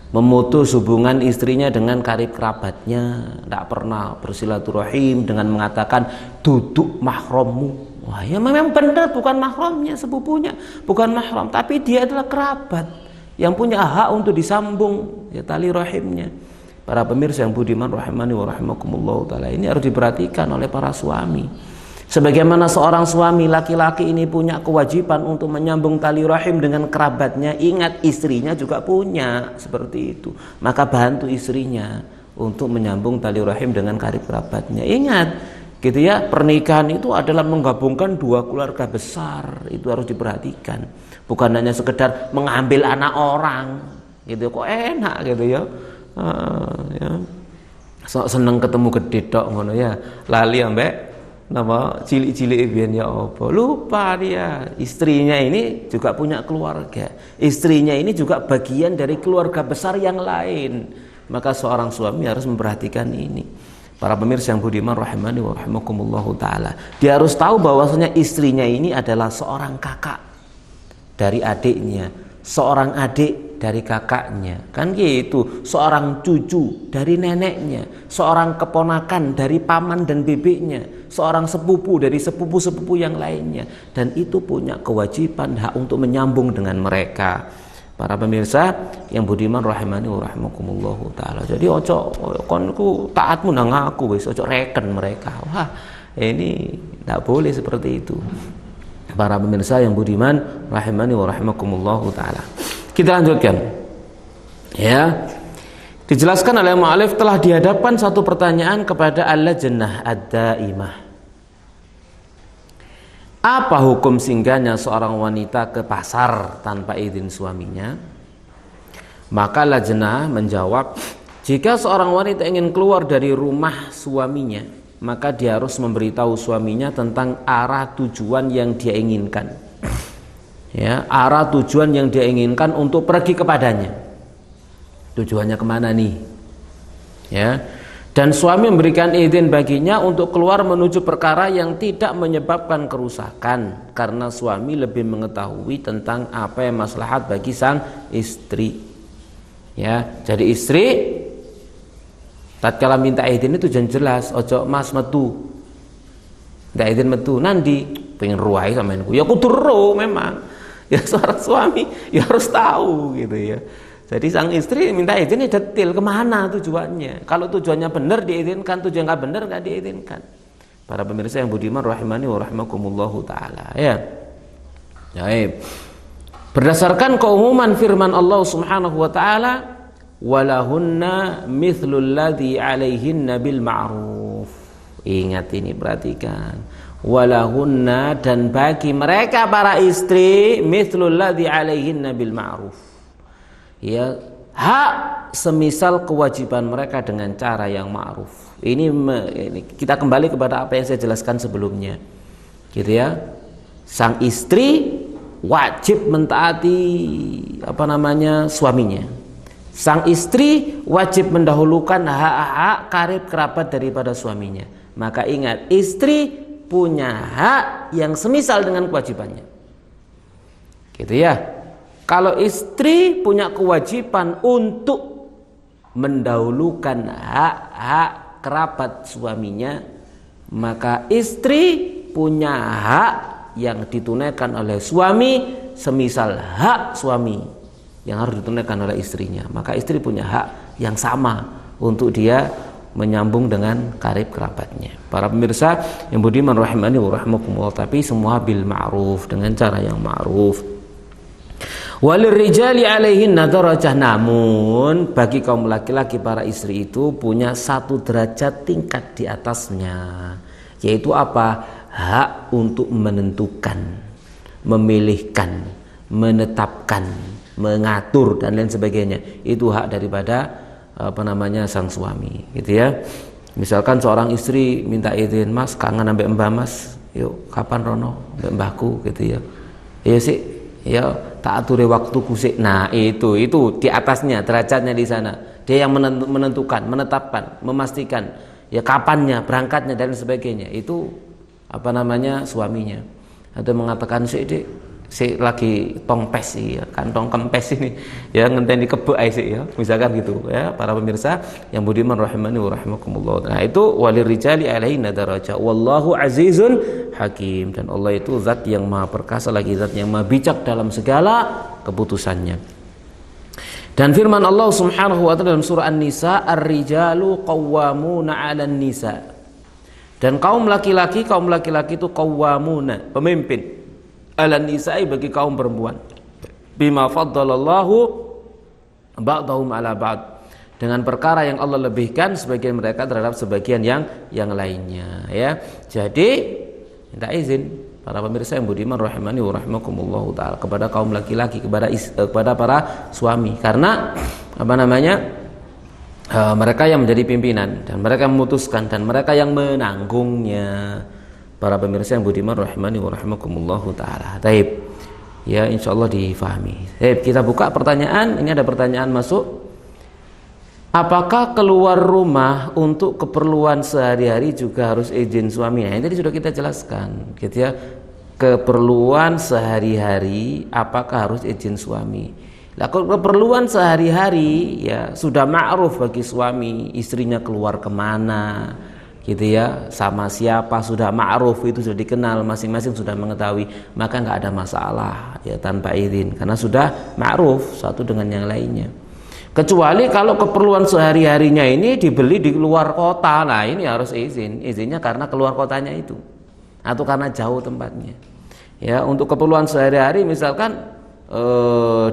memutus hubungan istrinya dengan karib kerabatnya, tidak pernah bersilaturahim dengan mengatakan duduk mahrammu. Wah, ya memang benar bukan mahramnya sepupunya, bukan mahram, tapi dia adalah kerabat yang punya hak untuk disambung ya tali rahimnya. Para pemirsa yang budiman rahimani wa rahimakumullah taala, ini harus diperhatikan oleh para suami. Sebagaimana seorang suami laki-laki ini punya kewajiban untuk menyambung tali rahim dengan kerabatnya, ingat istrinya juga punya seperti itu. Maka bantu istrinya untuk menyambung tali rahim dengan karib kerabatnya. Ingat, gitu ya, pernikahan itu adalah menggabungkan dua keluarga besar, itu harus diperhatikan. Bukan hanya sekedar mengambil anak orang, gitu kok enak gitu ya. Ya. Seneng ketemu gede tok ngono ya, lali ambek nama cilik-cilik biyen ya apa, lupa dia istrinya ini juga punya keluarga, istrinya ini juga bagian dari keluarga besar yang lain. Maka seorang suami harus memperhatikan ini. Para pemirsa yang budiman rahimani wa rahimakumullahu taala, dia harus tahu bahwasanya istrinya ini adalah seorang kakak dari adiknya, seorang adik dari kakaknya, kan gitu, seorang cucu dari neneknya, seorang keponakan dari paman dan bebeknya, seorang sepupu dari sepupu-sepupu yang lainnya, dan itu punya kewajiban hak untuk menyambung dengan mereka. Para pemirsa yang budiman rahimani wa rahimakumullahu taala. Jadi ojo konku taatmu nang aku wis, ojo reken mereka. Wah, ini tidak boleh seperti itu. Para pemirsa yang budiman rahimani wa rahimakumullahu taala. Kita lanjutkan. Ya. Dijelaskan oleh mu'alif telah dihadapkan satu pertanyaan kepada al-lajnah ad-daimah. Apa hukum singgahnya seorang wanita ke pasar tanpa izin suaminya? Maka lajnah menjawab, jika seorang wanita ingin keluar dari rumah suaminya, maka dia harus memberitahu suaminya tentang arah tujuan yang dia inginkan. Ya, arah tujuan yang dia inginkan untuk pergi kepadanya. Tujuannya kemana nih? Ya. Dan suami memberikan izin baginya untuk keluar menuju perkara yang tidak menyebabkan kerusakan, karena suami lebih mengetahui tentang apa yang maslahat bagi sang istri. Ya, jadi istri tatkala minta izin itu jangan jelas, ojo mas metu. Ndak izin metu nanti pengen ruai sama aku. Ya kudu ro memang. Ya seorang suami ya harus tahu gitu ya. Jadi sang istri minta izin detail kemana tujuannya. Kalau tujuannya benar diizinkan, tujuan nggak benar nggak diizinkan. Para pemirsa yang budiman rahimani wa rahimakumullahu taala. Ya. Baik. Berdasarkan keumuman firman Allah Subhanahu wa taala, walahunna mithlul ladzi 'alaihinna bil ma'ruf. Ingat ini, perhatikan. Walahunna, dan bagi mereka para istri, mithlul ladzi 'alaihinna bil ma'ruf. Ya, hak semisal kewajiban mereka dengan cara yang ma'ruf. Ini kita kembali kepada apa yang saya jelaskan sebelumnya. Gitu ya. Sang istri wajib mentaati suaminya. Sang istri wajib mendahulukan hak-hak karib kerabat daripada suaminya. Maka ingat, istri punya hak yang semisal dengan kewajibannya. Gitu ya. Kalau istri punya kewajiban untuk mendahulukan hak-hak kerabat suaminya, maka istri punya hak yang ditunaikan oleh suami semisal hak suami yang harus ditunaikan oleh istrinya. Maka istri punya hak yang sama untuk dia menyambung dengan karib kerabatnya. Para pemirsa yang budiman rahimani wa rahimakumullah, tapi semua bil ma'ruf, dengan cara yang ma'ruf. Walirrijali alaihinna darajah, namun bagi kaum laki-laki para istri itu punya satu derajat tingkat di atasnya, yaitu apa? Hak untuk menentukan, memilihkan, menetapkan, mengatur dan lain sebagainya. Itu hak daripada sang suami, gitu ya. Misalkan seorang istri minta izin, mas kangen ambek mbah mas, yuk kapan rono ambek mbahku, gitu ya. Iya sih, ya tak atur waktuku sih. Nah itu di atasnya, derajatnya di sana. Dia yang menentukan, menetapkan, memastikan ya kapannya, berangkatnya dan sebagainya. Itu suaminya. Atau mengatakan sih dek, si lagi tongpes sih ya, kantong kempes ini ya, ngenteni kebek ae sih ya, misalkan gitu ya para pemirsa yang budiman rahimani wa rahimakumullah. Nah itu walirijali alaina daraja wallahu azizun hakim, dan Allah itu zat yang maha perkasa lagi zat yang maha bijak dalam segala keputusannya. Dan firman Allah Subhanahu wa taala dalam surah An-Nisa, ar-rijalu qawwamuna 'alan nisa. Dan kaum laki-laki itu qawwamuna, pemimpin, 'alan nisa'i, bagi kaum perempuan, bima faddalallahu ba'dahum 'ala ba'd, dengan perkara yang Allah lebihkan sebagian mereka terhadap sebagian yang lainnya ya. Jadi minta izin para pemirsa yang budiman rahimani wa rahimakumullah taala kepada kaum laki-laki, kepada para suami, karena mereka yang menjadi pimpinan dan mereka memutuskan dan mereka yang menanggungnya. Para pemirsa yang budiman rahimani wa rahimakumullah taala. Taib. Ya, insyaallah difahami. Taib, kita buka pertanyaan. Ini ada pertanyaan masuk. Apakah keluar rumah untuk keperluan sehari-hari juga harus izin suami? Nah, ini tadi sudah kita jelaskan, gitu ya. Keperluan sehari-hari apakah harus izin suami? Lah, keperluan sehari-hari ya sudah ma'ruf bagi suami, istrinya keluar kemana, gitu ya, sama siapa, sudah ma'ruf, itu sudah dikenal, masing-masing sudah mengetahui, maka nggak ada masalah ya tanpa izin, karena sudah ma'ruf satu dengan yang lainnya. Kecuali kalau keperluan sehari-harinya ini dibeli di luar kota, nah ini harus izinnya karena keluar kotanya itu atau karena jauh tempatnya ya. Untuk keperluan sehari-hari misalkan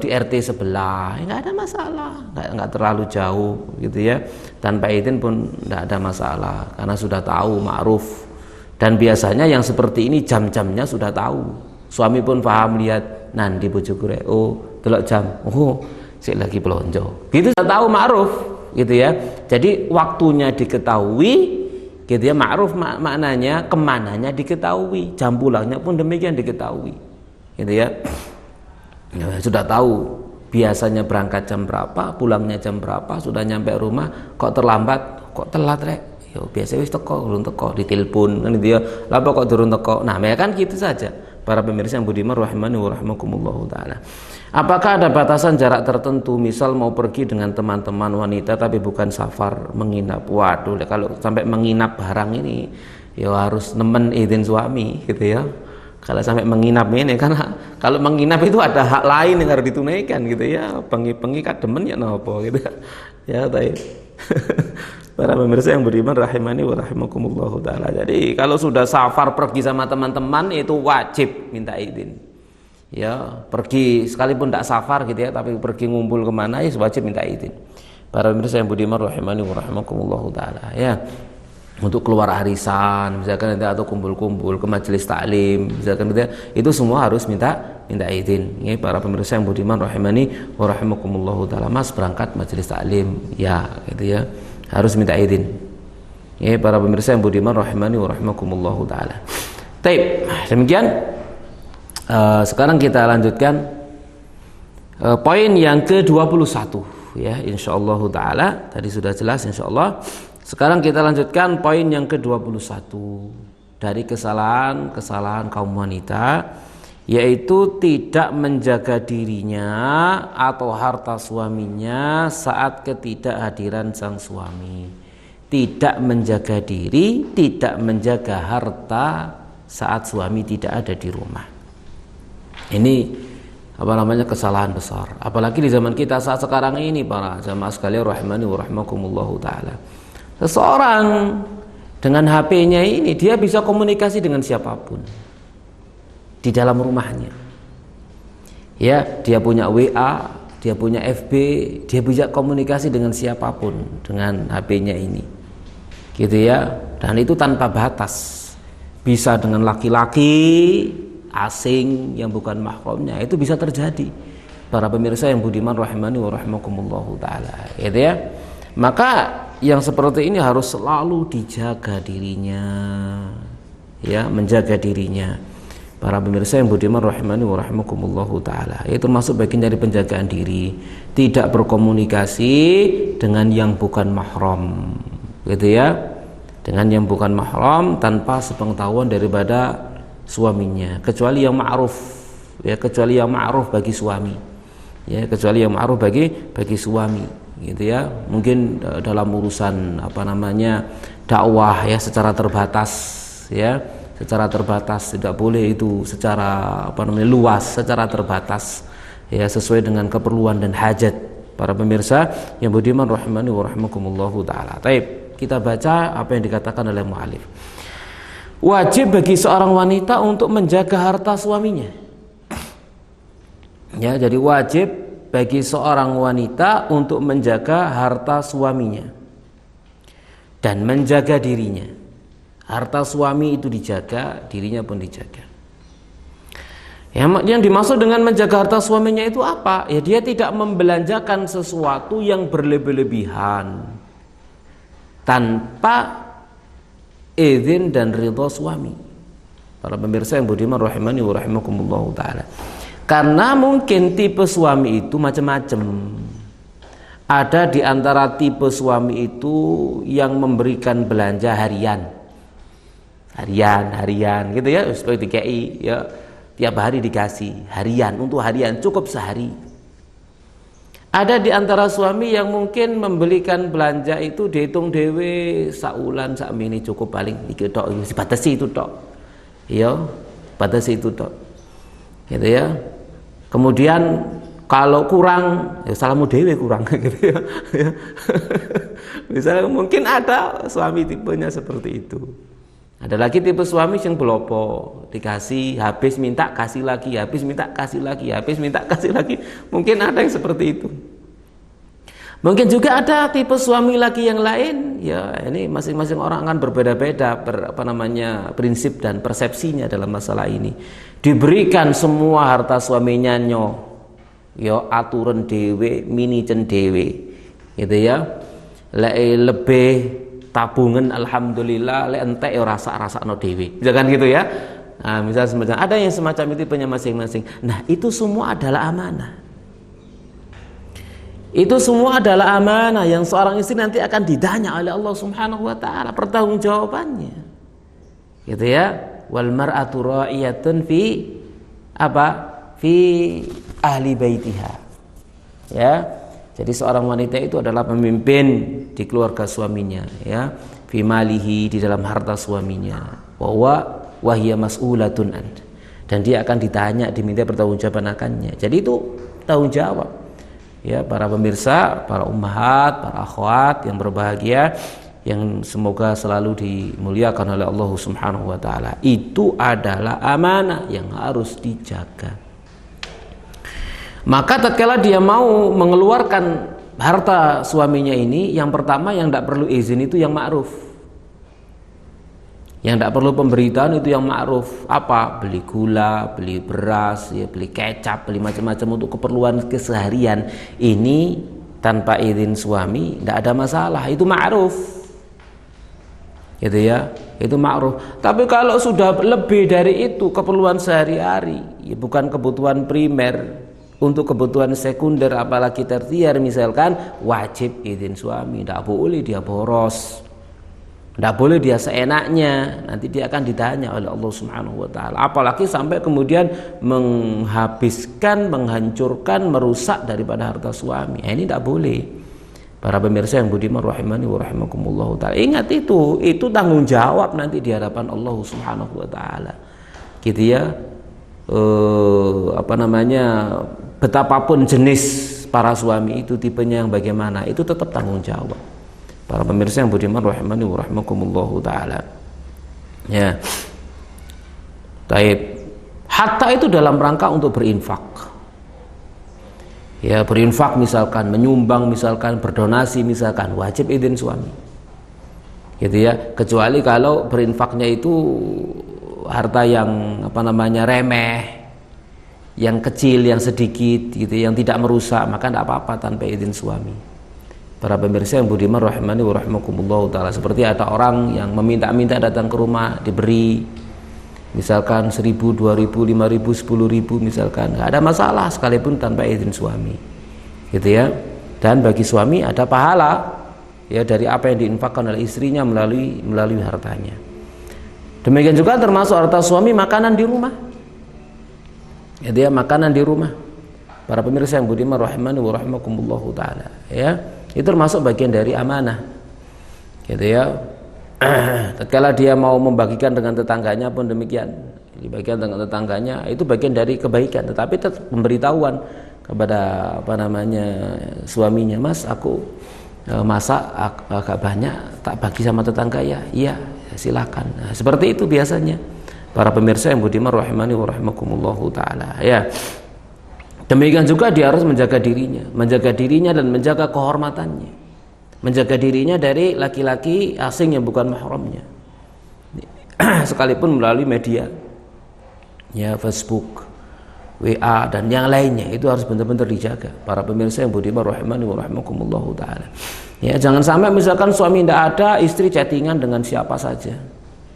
di RT sebelah, nggak ada masalah, nggak terlalu jauh gitu ya, tanpa izin pun nggak ada masalah karena sudah tahu ma'ruf. Dan biasanya yang seperti ini jam-jamnya sudah tahu, suami pun paham, lihat nanti bojoku rek, oh delok jam, oh sik lagi pelonjo, gitu sudah tahu ma'ruf gitu ya. Jadi waktunya diketahui gitu ya, ma'ruf maknanya kemananya diketahui, jam pulangnya pun demikian diketahui gitu ya. Ya, sudah tahu biasanya berangkat jam berapa, pulangnya jam berapa, sudah nyampe rumah kok terlambat, kok telat rek, yo biasa wis teko, belum teko, ditelepon kan gitu ya, lapa kok turun teko. Nah ya kan gitu saja para pemirsa yang budiman rahimani wa rahimakumullah taala. Apakah ada batasan jarak tertentu, misal mau pergi dengan teman-teman wanita tapi bukan safar, menginap? Waduh, kalau sampai menginap barang ini ya harus nemen izin suami gitu ya. Kalau sampai menginap ini, karena kalau menginap itu ada hak lain yang harus ditunaikan gitu ya. Pengi kademen ya nopo gitu ya. Taib. Para pemirsa yang beriman rahimani wa rahimakumullah taala. Jadi kalau sudah safar pergi sama teman-teman itu wajib minta izin. Ya, pergi sekalipun tidak safar gitu ya, tapi pergi ngumpul kemana ya wajib minta izin. Para pemirsa yang beriman rahimani wa rahimakumullah taala ya. Untuk keluar arisan misalkan atau kumpul-kumpul ke majelis taklim misalkan gitu ya, itu semua harus minta izin. Ini para pemirsa yang budiman rahimani wa rahimakumullah taala, Mas berangkat majelis taklim ya gitu ya, harus minta izin. Ini para pemirsa yang budiman rahimani wa rahimakumullah taala. Baik, demikian sekarang kita lanjutkan poin yang ke-21 ya, insyaallah taala. Tadi sudah jelas insyaallah. Sekarang kita lanjutkan poin yang ke-21 dari kesalahan kaum wanita, yaitu tidak menjaga dirinya atau harta suaminya saat ketidakhadiran sang suami. Tidak menjaga diri, tidak menjaga harta saat suami tidak ada di rumah. Ini kesalahan besar. Apalagi di zaman kita saat sekarang ini para jamaah sekalian rahimani wa rahimakumullah taala. Seseorang dengan HP-nya ini dia bisa komunikasi dengan siapapun di dalam rumahnya. Ya, dia punya WA, dia punya FB, dia bisa komunikasi dengan siapapun dengan HP-nya ini. Gitu ya. Dan itu tanpa batas. Bisa dengan laki-laki asing yang bukan mahramnya, itu bisa terjadi. Para pemirsa yang budiman rahimani wa rahimakumullah taala. Gitu ya. Maka yang seperti ini harus selalu dijaga dirinya, ya, menjaga dirinya. Para pemirsa yang budiman rahimani wa rahimakumullah taala, itu termasuk bagian dari penjagaan diri, tidak berkomunikasi dengan yang bukan mahram, gitu ya, dengan yang bukan mahram tanpa sepengetahuan daripada suaminya, kecuali yang ma'ruf, ya, kecuali yang ma'ruf bagi suami, ya, kecuali yang ma'ruf bagi suami, gitu ya. Mungkin dalam urusan dakwah ya secara terbatas, ya, secara terbatas, tidak boleh itu secara luas, secara terbatas, ya, sesuai dengan keperluan dan hajat. Para pemirsa yang budiman rahimani wa rahimakumullahu taala. Baik, kita baca apa yang dikatakan oleh mu'alif. Wajib bagi seorang wanita untuk menjaga harta suaminya. Ya, jadi wajib bagi seorang wanita untuk menjaga harta suaminya dan menjaga dirinya. Harta suami itu dijaga, dirinya pun dijaga. Yang dimaksud dengan menjaga harta suaminya itu apa? Ya, dia tidak membelanjakan sesuatu yang berlebih-lebihan tanpa izin dan ridha suami. Para pemirsa yang budiman rahimani wa rahimakumullahu taala. Karena mungkin tipe suami itu macam-macam. Ada di antara tipe suami itu yang memberikan belanja harian gitu ya, seperti DKI ya. Tiap hari dikasih harian, untuk harian cukup sehari. Ada di antara suami yang mungkin membelikan belanja itu dihitung dewe saulan sakmene cukup paling iki tok, dibatasi itu tok. Ya, batasi itu tok. Gitu ya. Kemudian kalau kurang ya salahmu dewe kurang gitu ya. Misalnya mungkin ada suami tipenya seperti itu. Ada lagi tipe suami yang belopo, dikasih habis minta kasih lagi, habis minta kasih lagi, habis minta kasih lagi. Mungkin ada yang seperti itu. Mungkin juga ada tipe suami lagi yang lain. Ya, ini masing-masing orang akan berbeda-beda prinsip dan persepsinya dalam masalah ini. Diberikan semua harta suaminya yo aturan dewe, minicen dewe. Gitu ya. Lebih tabungan alhamdulillah, entek rasa-rasakno dewe. Jangan gitu ya. Nah, misalnya semacam ada yang semacam itu punya masing-masing. Nah, itu semua adalah amanah. Itu semua adalah amanah yang seorang istri nanti akan ditanya oleh Allah Subhanahu wa taala, pertanggungjawabannya. Gitu ya. Wal mar'atu ra'iyatun fi ahli baitiha. Ya. Jadi seorang wanita itu adalah pemimpin di keluarga suaminya, ya, fi malihi, di dalam harta suaminya, wa hiya mas'ulatun an, dan dia akan ditanya, diminta pertanggungjawaban akannya. Jadi itu tanggung jawab, ya, para pemirsa, para ummahat, para akhwat yang berbahagia, yang semoga selalu dimuliakan oleh Allah Subhanahu wa taala. Itu adalah amanah yang harus dijaga. Maka tatkala dia mau mengeluarkan harta suaminya ini, yang pertama yang tidak perlu izin itu yang ma'ruf. Yang tidak perlu pemberitahuan itu yang ma'ruf. Apa? Beli gula, beli beras, ya, beli kecap, beli macam-macam untuk keperluan keseharian. Ini tanpa izin suami tidak ada masalah, itu ma'ruf. Gitu ya, itu ma'ruf. Tapi kalau sudah lebih dari itu, keperluan sehari-hari, ya, bukan kebutuhan primer, untuk kebutuhan sekunder apalagi tersier misalkan, wajib izin suami. Tidak boleh dia boros, tidak boleh dia seenaknya, nanti dia akan ditanya oleh Allah Subhanahu wa taala. Apalagi sampai kemudian menghabiskan, menghancurkan, merusak daripada harta suami. Ini tidak boleh. Para pemirsa yang budiman rahimani wa rahimakumullah taala, ingat itu tanggung jawab nanti di hadapan Allah Subhanahu wa taala. Gitu ya. Betapapun jenis para suami itu, tipenya yang bagaimana, itu tetap tanggung jawab. Para pemirsa yang budiman rahimani wa rahimakumullahu taala. Ya. Taib. Hatta itu dalam rangka untuk berinfak. Ya, berinfak misalkan, menyumbang misalkan, berdonasi misalkan, wajib izin suami. Gitu ya. Kecuali kalau berinfaknya itu harta yang remeh, yang kecil, yang sedikit gitu, yang tidak merusak, maka tidak apa-apa tanpa izin suami. Para pemirsa yang budiman rahimani wa rahimakumullah taala, seperti ada orang yang meminta-minta datang ke rumah diberi misalkan 1.000, 2.000, 5.000, 10.000 misalkan, nggak ada masalah sekalipun tanpa izin suami, gitu ya. Dan bagi suami ada pahala, ya, dari apa yang diinfakkan oleh istrinya melalui hartanya. Demikian juga termasuk harta suami makanan di rumah. Jadi ya, makanan di rumah. Para pemirsa yang budiman rahimani wa rahimakumullahu taala, ya. Itu termasuk bagian dari amanah. Gitu ya. Tatkala dia mau membagikan dengan tetangganya pun demikian. Dibagikan dengan tetangganya itu bagian dari kebaikan, tetapi tetap pemberitahuan kepada suaminya, Mas, aku masak agak banyak, tak bagi sama tetangga ya. Iya, silakan. Nah, seperti itu biasanya. Para pemirsa yang budiman rahimani wa rahimakumullahu taala, ya. Demikian juga dia harus menjaga dirinya dan menjaga kehormatannya, menjaga dirinya dari laki-laki asing yang bukan mahramnya, sekalipun melalui media, ya, Facebook, WA dan yang lainnya, itu harus benar-benar dijaga. Para pemirsa yang budiman rahimani wa rahimakumullahu taala, ya, jangan sampai misalkan suami tidak ada, istri chattingan dengan siapa saja.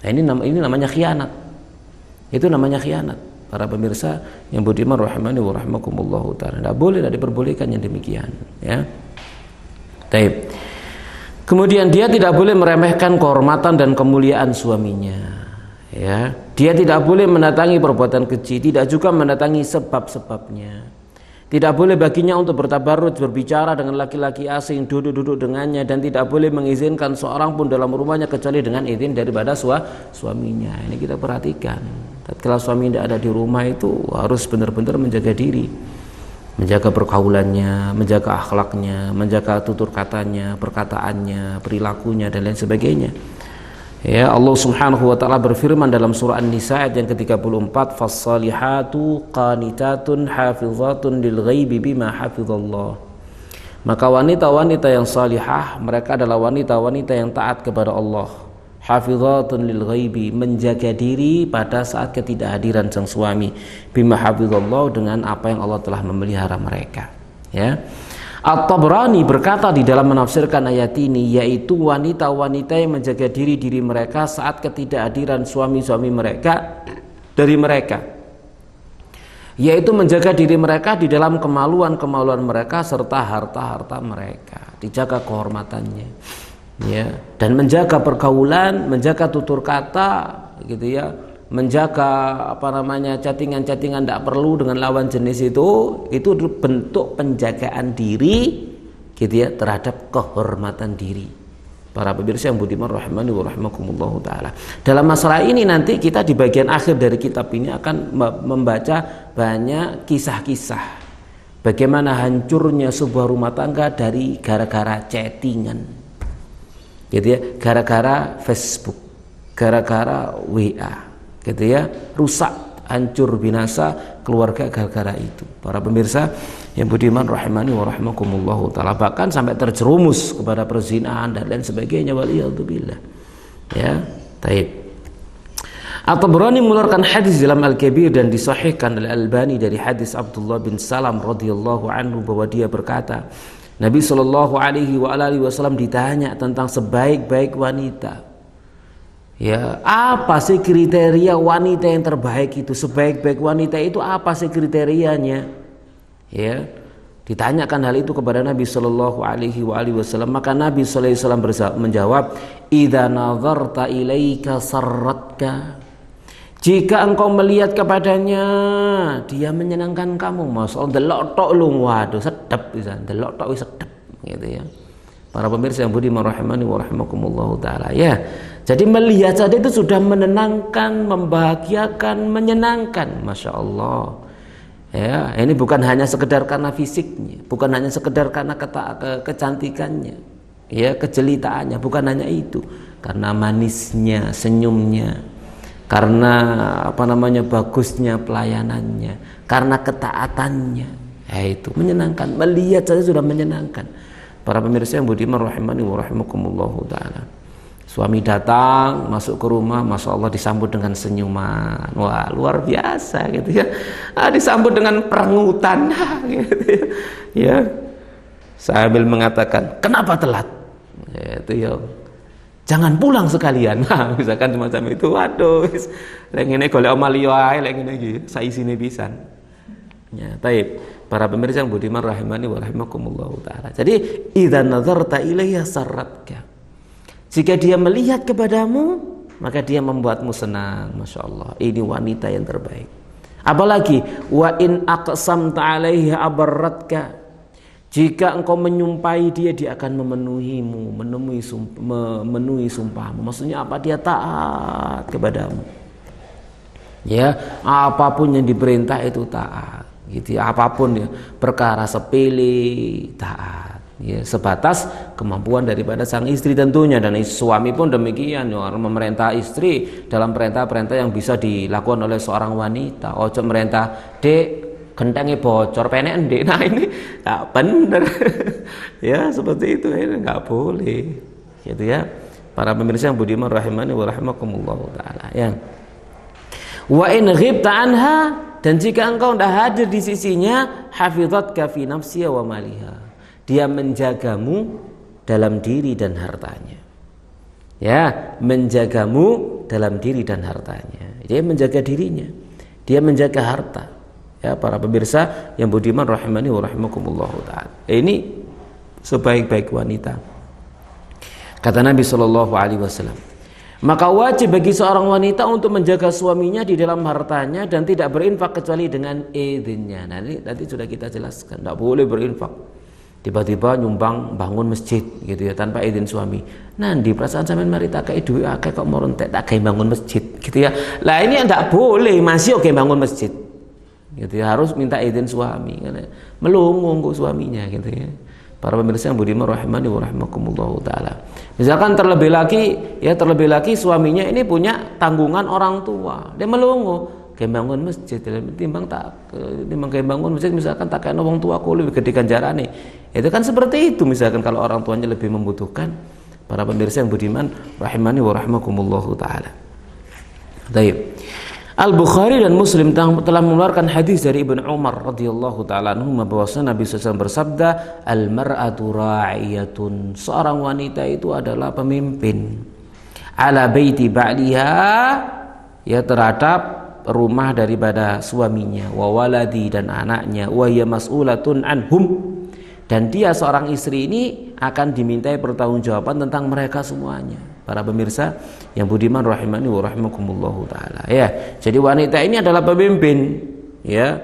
Nah, ini namanya khianat. Itu namanya khianat. Para pemirsa yang budiman rahimani wa rahimakumullahu taala, tidak boleh, tidak diperbolehkan yang demikian, ya. Baik. Kemudian dia tidak boleh meremehkan kehormatan dan kemuliaan suaminya, ya. Dia tidak boleh mendatangi perbuatan keji, tidak juga mendatangi sebab-sebabnya. Tidak boleh baginya untuk bertabarruj, berbicara dengan laki-laki asing, duduk-duduk dengannya, dan tidak boleh mengizinkan seorang pun dalam rumahnya kecuali dengan izin daripada suaminya. Ini kita perhatikan. Tatkala suami tidak ada di rumah itu harus benar-benar menjaga diri, menjaga pergaulannya, menjaga akhlaknya, menjaga tutur katanya, perkataannya, perilakunya dan lain sebagainya. Ya, Allah Subhanahu wa taala berfirman dalam surah An-Nisa ayat yang ke-34, "Fas-salihatu qanitatun hafizatun lil ghaibi bima hafizallah." Maka wanita-wanita yang salihah, mereka adalah wanita-wanita yang taat kepada Allah. Hafizatun lil ghaibi, menjaga diri pada saat ketidakhadiran sang suami. Bima hafizallah, dengan apa yang Allah telah memelihara mereka. Ya. At-Tabrani berkata di dalam menafsirkan ayat ini, yaitu wanita-wanita yang menjaga diri mereka saat ketidakhadiran suami-suami mereka dari mereka, yaitu menjaga diri mereka di dalam kemaluan-kemaluan mereka serta harta-harta mereka, dijaga kehormatannya, ya, dan menjaga pergaulan, menjaga tutur kata, gitu ya, menjaga chattingan-chattingan tidak perlu dengan lawan jenis itu bentuk penjagaan diri, gitu ya, terhadap kehormatan diri. Para pemirsa yang budiman rahimani wa rahimakumullahu taala, dalam masalah ini nanti kita di bagian akhir dari kitab ini akan membaca banyak kisah-kisah bagaimana hancurnya sebuah rumah tangga dari gara-gara chattingan, gitu ya, gara-gara Facebook, gara-gara WA, gitu ya, rusak, hancur, binasa keluarga gara-gara itu. Para pemirsa yang budiman rahimani wa rahimakumullahu taala, bahkan sampai terjerumus kepada perzinahan dan lain sebagainya, waliyadzubillah, ya. Taib. At-Tabrani mengeluarkan hadis dalam Al-Kabir dan disahihkan oleh Al-Albani dari hadis Abdullah bin Salam radhiyallahu anhu bahwa dia berkata, Nabi sallallahu alaihi wasallam ditanya tentang sebaik-baik wanita. Ya, apa sih kriteria wanita yang terbaik itu? Sebaik-baik wanita itu apa sih kriterianya? Ya, ditanyakan hal itu kepada Nabi Shallallahu Alaihi Wasallam, maka Nabi Shallallahu Alaihi Wasallam menjawab, "Idza nazarta ilaika sarratka." Jika engkau melihat kepadanya, dia menyenangkan kamu. Maksudnya delok tok lu, waduh sedep bisa, delok tok wis sedep, gitu ya. Para pemirsa yang budiman rahimani wa rahimakumullahu taala, ya. Jadi melihat saja itu sudah menenangkan, membahagiakan, menyenangkan, masya Allah. Ya, ini bukan hanya sekedar karena fisiknya, bukan hanya sekedar karena kecantikannya, ya, kejelitaannya, bukan hanya itu, karena manisnya, senyumnya, karena bagusnya pelayanannya, karena ketaatannya, ya, itu menyenangkan. Melihat saja sudah menyenangkan. Para pemirsa yang budiman rahimani wa rahimakumullahu taala. Suami datang masuk ke rumah, masya Allah disambut dengan senyuman, wah luar biasa, gitu ya. Disambut dengan perengutan, gitu ya. Ya, sambil mengatakan, kenapa telat? Itu ya, jangan pulang sekalian. Nah, misalkan semacam itu, waduh, lengene golek omah liya ae, lengene iki, saisine pisan. Ya, baik. Para pemirsa yang budiman rahimani wa rahimakumullahu taala. Jadi, idza nazarta ilayya sarratka. Jika dia melihat kepadamu, maka dia membuatmu senang. Masya Allah, ini wanita yang terbaik. Apalagi wa in aqsamta 'alaihi abarratka. Jika engkau menyumpahi dia akan memenuhimu, memenuhi sumpahmu. Maksudnya apa? Dia taat kepadamu. Ya, apapun yang diperintah itu taat. Gitu ya, apapun ya, perkara sepele taat. Ya, sebatas kemampuan daripada sang istri tentunya, dan suami pun demikian ya, memerintah istri dalam perintah-perintah yang bisa dilakukan oleh seorang wanita. Ojo merintah, "Dek, gentengnya bocor, penek ndek." Nah, ini nggak benar. Ya, seperti itu ini nggak boleh. Gitu ya. Para pemirsa yang budiman rahimani wa rahimakumullah taala, ya. Wa in ghibta anha, dan jika engkau tidak hadir di sisinya, hafizatka fi nafsiha wa maliha. Dia menjagamu dalam diri dan hartanya. Ya, menjagamu dalam diri dan hartanya. Dia menjaga dirinya, dia menjaga harta. Ya, para pemirsa yang budiman rahimani wa rahimakumullah taala. Ini sebaik-baik wanita. Kata Nabi sallallahu alaihi wasallam, maka wajib bagi seorang wanita untuk menjaga suaminya di dalam hartanya dan tidak berinfak kecuali dengan izinnya. Nanti sudah kita jelaskan, tidak boleh berinfak. Tiba-tiba nyumbang bangun masjid gitu ya tanpa izin suami. Nanti perasaan sampean mari tak kei duit akeh kok mau rentek tak kei bangun masjid gitu ya. Lah ini tidak boleh, masih oke bangun masjid. Gitu ya, harus minta izin suami kan. Melongo kok suaminya gitu ya. Para pemirsa yang budiman rahimani wa rahimakumullah taala. Misalkan terlebih lagi suaminya ini punya tanggungan orang tua. Dia melongo bangun masjid, timbang bangun masjid misalkan tak kayak wong tua aku lebih gede ganjarane. Itu kan seperti itu misalkan kalau orang tuanya lebih membutuhkan. Para pemirsa yang budiman rahimani wa rahimakumullah taala. Baik. Al-Bukhari dan Muslim telah mengeluarkan hadis dari Ibnu Umar radhiyallahu taala anhu bahwasanya Nabi SAW bersabda, al-mar'atu ra'iyatun, seorang wanita itu adalah pemimpin, ala baiti ba'liha, ya terhadap rumah daripada suaminya, wa waladi dan anaknya, wa hiya mas'ulatun anhum, dan dia seorang istri ini akan dimintai pertanggungjawaban tentang mereka semuanya. Para pemirsa yang budiman rahimani wa rahimakumullahu taala, ya. Jadi wanita ini adalah pemimpin, ya.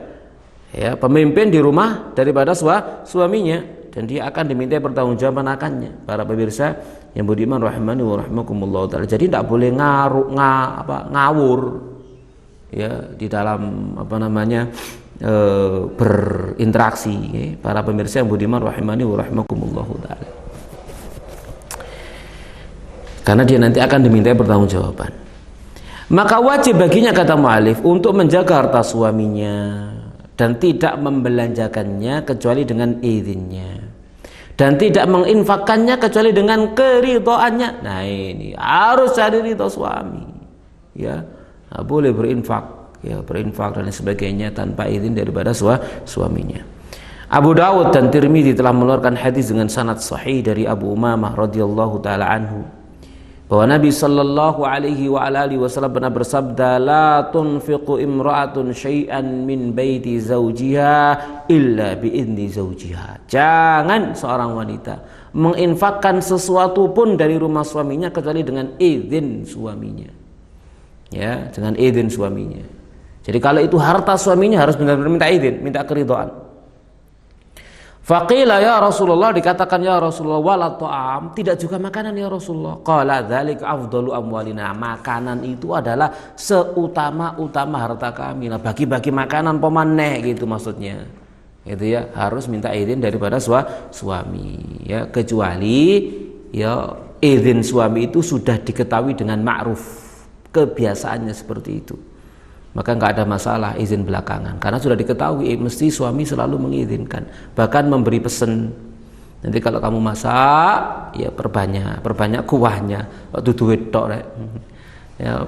Ya, pemimpin di rumah daripada suaminya, dan dia akan dimintai pertanggungjawaban akannya. Para pemirsa yang budiman rahimani wa rahimakumullahu taala. Jadi tidak boleh ngawur. Ya, di dalam berinteraksi, ya. Para pemirsa yang budiman rahimani wa rahimakumullahu taala. Karena dia nanti akan dimintai pertanggungjawaban. Maka wajib baginya, kata mu'alif, untuk menjaga harta suaminya dan tidak membelanjakannya kecuali dengan izinnya, dan tidak menginfakkannya kecuali dengan keridhaannya. Nah, ini harus cari ridha suami, ya. Nah, boleh berinfak, ya, berinfak dan sebagainya tanpa izin daripada suaminya. Abu Dawud dan Tirmidzi telah mengeluarkan hadis dengan sanad sahih dari Abu Umamah radhiyallahu taala anhu bahwa Nabi sallallahu alaihi wa alihi wasallam pernah bersabda, la tunfiqu imra'atun syai'an min baiti zawjiha illa biidzni zawjiha. Jangan seorang wanita menginfakkan sesuatu pun dari rumah suaminya kecuali dengan izin suaminya. Ya, dengan izin suaminya. Jadi kalau itu harta suaminya harus benar-benar minta izin, minta keridhaan. Faqila ya Rasulullah, dikatakan ya Rasulullah, wala ta'am, tidak juga makanan ya Rasulullah. Qala dzalika afdalu amwalina, makanan itu adalah seutama-utama harta kami. Nah, bagi-bagi makanan pemaneh gitu maksudnya. Gitu ya, harus minta izin daripada suami, ya, kecuali ya izin suami itu sudah diketahui dengan ma'ruf, kebiasaannya seperti itu. Maka nggak ada masalah izin belakangan, karena sudah diketahui mesti suami selalu mengizinkan, bahkan memberi pesan, nanti kalau kamu masak ya perbanyak kuahnya, dudu wedok rek, ya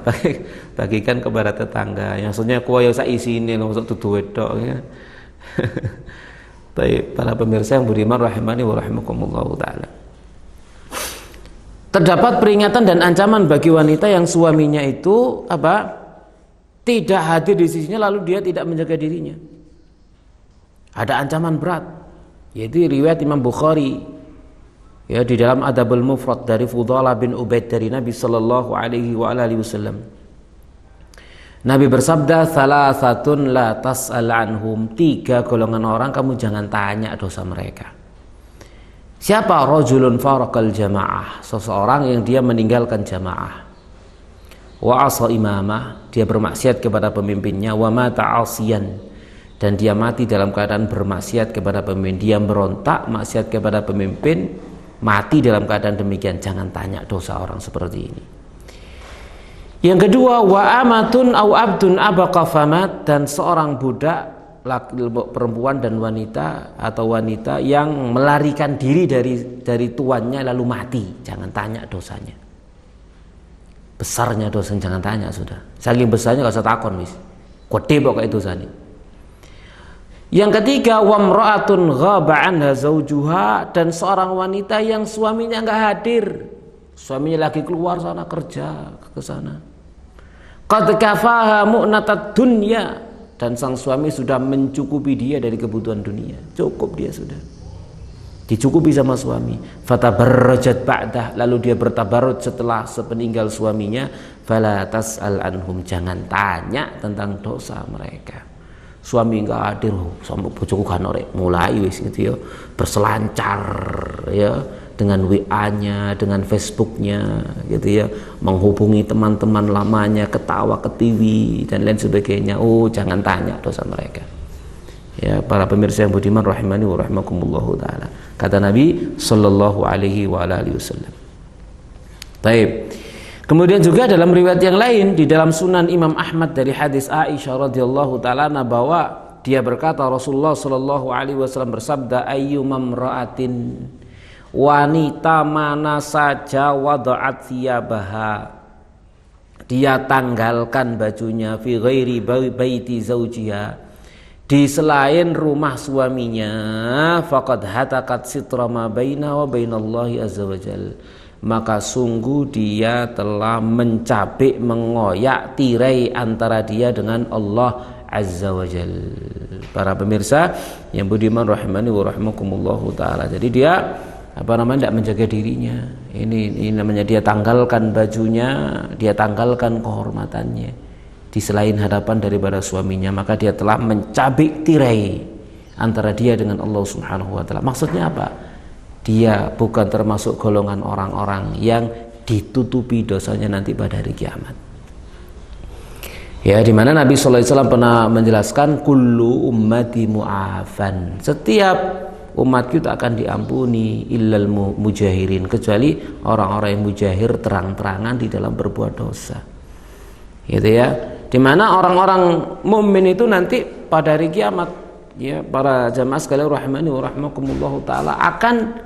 bagikan kepada tetangga, ya, maksudnya kuah yang saya isi ini loh, dudu wedok ya. Baik, para pemirsa yang budiman rahimani wa rahimakumullah taala. Terdapat peringatan dan ancaman bagi wanita yang suaminya itu tidak hadir di sisinya lalu dia tidak menjaga dirinya. Ada ancaman berat, yaitu riwayat Imam Bukhari, ya, di dalam Adabul Mufrad dari Fudalah bin Ubaid dari Nabi sallallahu alaihi wa alihi wasallam. Nabi bersabda, salasatun la tas'al anhum, 3 golongan orang kamu jangan tanya dosa mereka. Siapa? Rajulun faraqal jamaah, seseorang yang dia meninggalkan jamaah. Wa asa imamah, dia bermaksiat kepada pemimpinnya. Wa mata asiyan, dan dia mati dalam keadaan bermaksiat kepada pemimpin. Dia berontak maksiat kepada pemimpin, mati dalam keadaan demikian. Jangan tanya dosa orang seperti ini. Yang kedua, wa amatun au abdun abaqa famat, dan seorang budak perempuan dan wanita atau wanita yang melarikan diri dari tuannya lalu mati. Jangan tanya dosanya. Besarnya dosa jangan tanya sudah. Saking besarnya gak usah takon wis. Gede pokoknya dosanya. Yang ketiga, wamra'atun ghaba anha zaujuha, dan seorang wanita yang suaminya enggak hadir. Suaminya lagi keluar sana kerja ke sana. Qad kafaha mu'natad dunya, dan sang suami sudah mencukupi dia dari kebutuhan dunia. Cukup dia sudah. Dicukupi sama suami. Fatabarrajat ba'dah, lalu dia bertabarruj setelah sepeninggal suaminya. Fala tas'al anhum, jangan tanya tentang dosa mereka. Suami enggak hadir, sampai bojoku kan orek mulai wis gitu ya, berselancar ya dengan WA-nya, dengan Facebook-nya gitu ya, menghubungi teman-teman lamanya, ketawa ke TV dan lain sebagainya. Oh, jangan tanya dosa mereka. Ya, para pemirsa yang budiman rahimani wa rahimakumullahu taala. Kata Nabi sallallahu alaihi wa alihi wasallam. Baik. Kemudian juga dalam riwayat yang lain di dalam Sunan Imam Ahmad dari hadis Aisyah radhiyallahu taala bahwa dia berkata, Rasulullah sallallahu alaihi wasallam bersabda, ayyumam ra'atin, wanita mana saja wada'at thiyabaha, dia tanggalkan bajunya, fi ghairi baiti zaujiha, di selain rumah suaminya, faqad hatakat sitra ma baina wa bainallahi azza wajal, maka sungguh dia telah mencabik, mengoyak tirai antara dia dengan Allah azza wajal. Para pemirsa yang budiman rahimani wa rahimakumullahu taala. Jadi dia tidak menjaga dirinya. Ini namanya dia tanggalkan bajunya, dia tanggalkan kehormatannya di selain hadapan daripada suaminya, maka dia telah mencabik tirai antara dia dengan Allah Subhanahu wa taala. Maksudnya apa? Dia bukan termasuk golongan orang-orang yang ditutupi dosanya nanti pada hari kiamat. Ya, di mana Nabi sallallahu alaihi wasallam pernah menjelaskan kullu ummati mu'afan. Setiap umatku tak akan diampuni illal mujahirin, kecuali orang-orang yang mujahir terang-terangan di dalam berbuat dosa. Gitu ya. Di mana orang-orang mukmin itu nanti pada hari kiamat, ya para jamaah sekalian rahimani wa rahimakumullahu taala, akan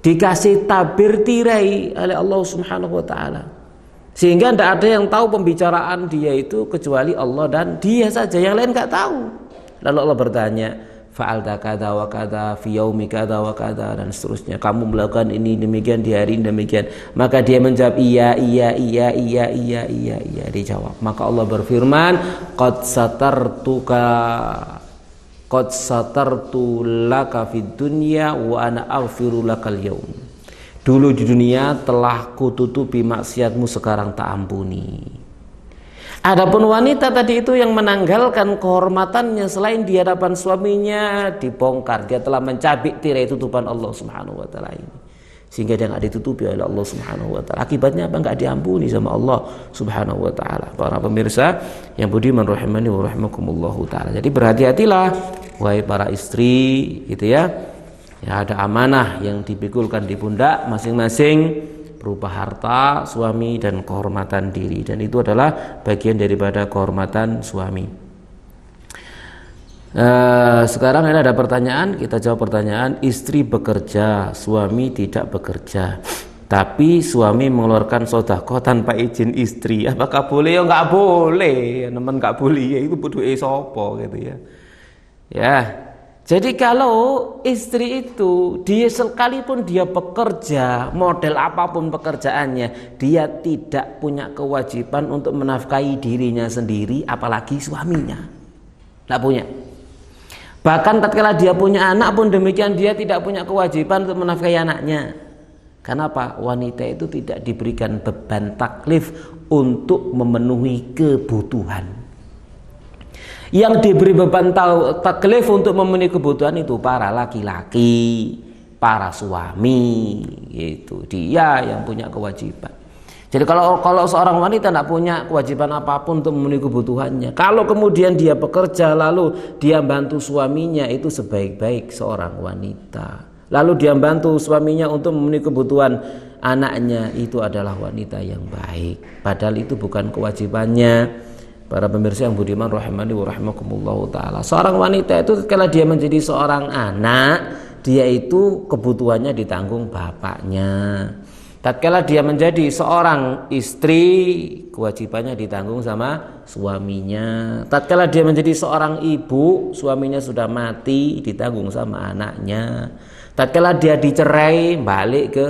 dikasih tabir tirai oleh Allah Subhanahu wa taala. Sehingga tidak ada yang tahu pembicaraan dia itu kecuali Allah dan dia saja, yang lain enggak tahu. Lalu Allah bertanya, fa'alta kada wa kada fi yaumi kada wa kada, dan seterusnya, kamu melakukan ini demikian di hari ini demikian. Maka dia menjawab iya. Dijawab. Maka Allah berfirman, qad satartu laka fid dunya wa ana aghfiru lakal yaum. Dulu di dunia telah kututupi maksiatmu, sekarang tak ampuni. Adapun wanita tadi itu yang menanggalkan kehormatannya selain di hadapan suaminya, dibongkar. Dia telah mencabik tirai tutupan Allah Subhanahu wa taala ini, sehingga dia enggak ditutupi oleh Allah Subhanahu wa taala. Akibatnya apa? Enggak diampuni sama Allah Subhanahu wa taala. Para pemirsa yang budiman rahimani wa rahimakumullahu taala. Jadi berhati-hatilah wahai para istri gitu ya. Ya, ada amanah yang dipikulkan di pundak masing-masing berupa harta suami dan kehormatan diri, dan itu adalah bagian daripada kehormatan suami. Sekarang ini ada pertanyaan, kita jawab pertanyaan. Istri bekerja, suami tidak bekerja, tapi suami mengeluarkan sedekah tanpa izin istri, apakah boleh? Ya nggak boleh, teman nggak boleh ya, itu butuh sopo gitu ya. Ya, jadi kalau istri itu dia sekalipun dia bekerja, model apapun pekerjaannya, dia tidak punya kewajiban untuk menafkahi dirinya sendiri, apalagi suaminya. Tidak punya. Bahkan tatkala dia punya anak pun demikian, dia tidak punya kewajiban untuk menafkahi anaknya. Kenapa? Wanita itu tidak diberikan beban taklif untuk memenuhi kebutuhan. Yang diberi beban taklif untuk memenuhi kebutuhan itu para laki-laki, para suami, itu dia yang punya kewajiban. Jadi kalau seorang wanita tidak punya kewajiban apapun untuk memenuhi kebutuhannya, kalau kemudian dia bekerja lalu dia bantu suaminya, itu sebaik-baik seorang wanita. Lalu dia bantu suaminya untuk memenuhi kebutuhan anaknya, itu adalah wanita yang baik. Padahal itu bukan kewajibannya. Para pemirsa yang budiman rahimani wa rahimakumullah ta'ala, seorang wanita itu kalau dia menjadi seorang anak, dia itu kebutuhannya ditanggung bapaknya. Tatkala dia menjadi seorang istri, kewajibannya ditanggung sama suaminya. Tatkala dia menjadi seorang ibu, suaminya sudah mati, ditanggung sama anaknya. Tatkala dia dicerai, balik ke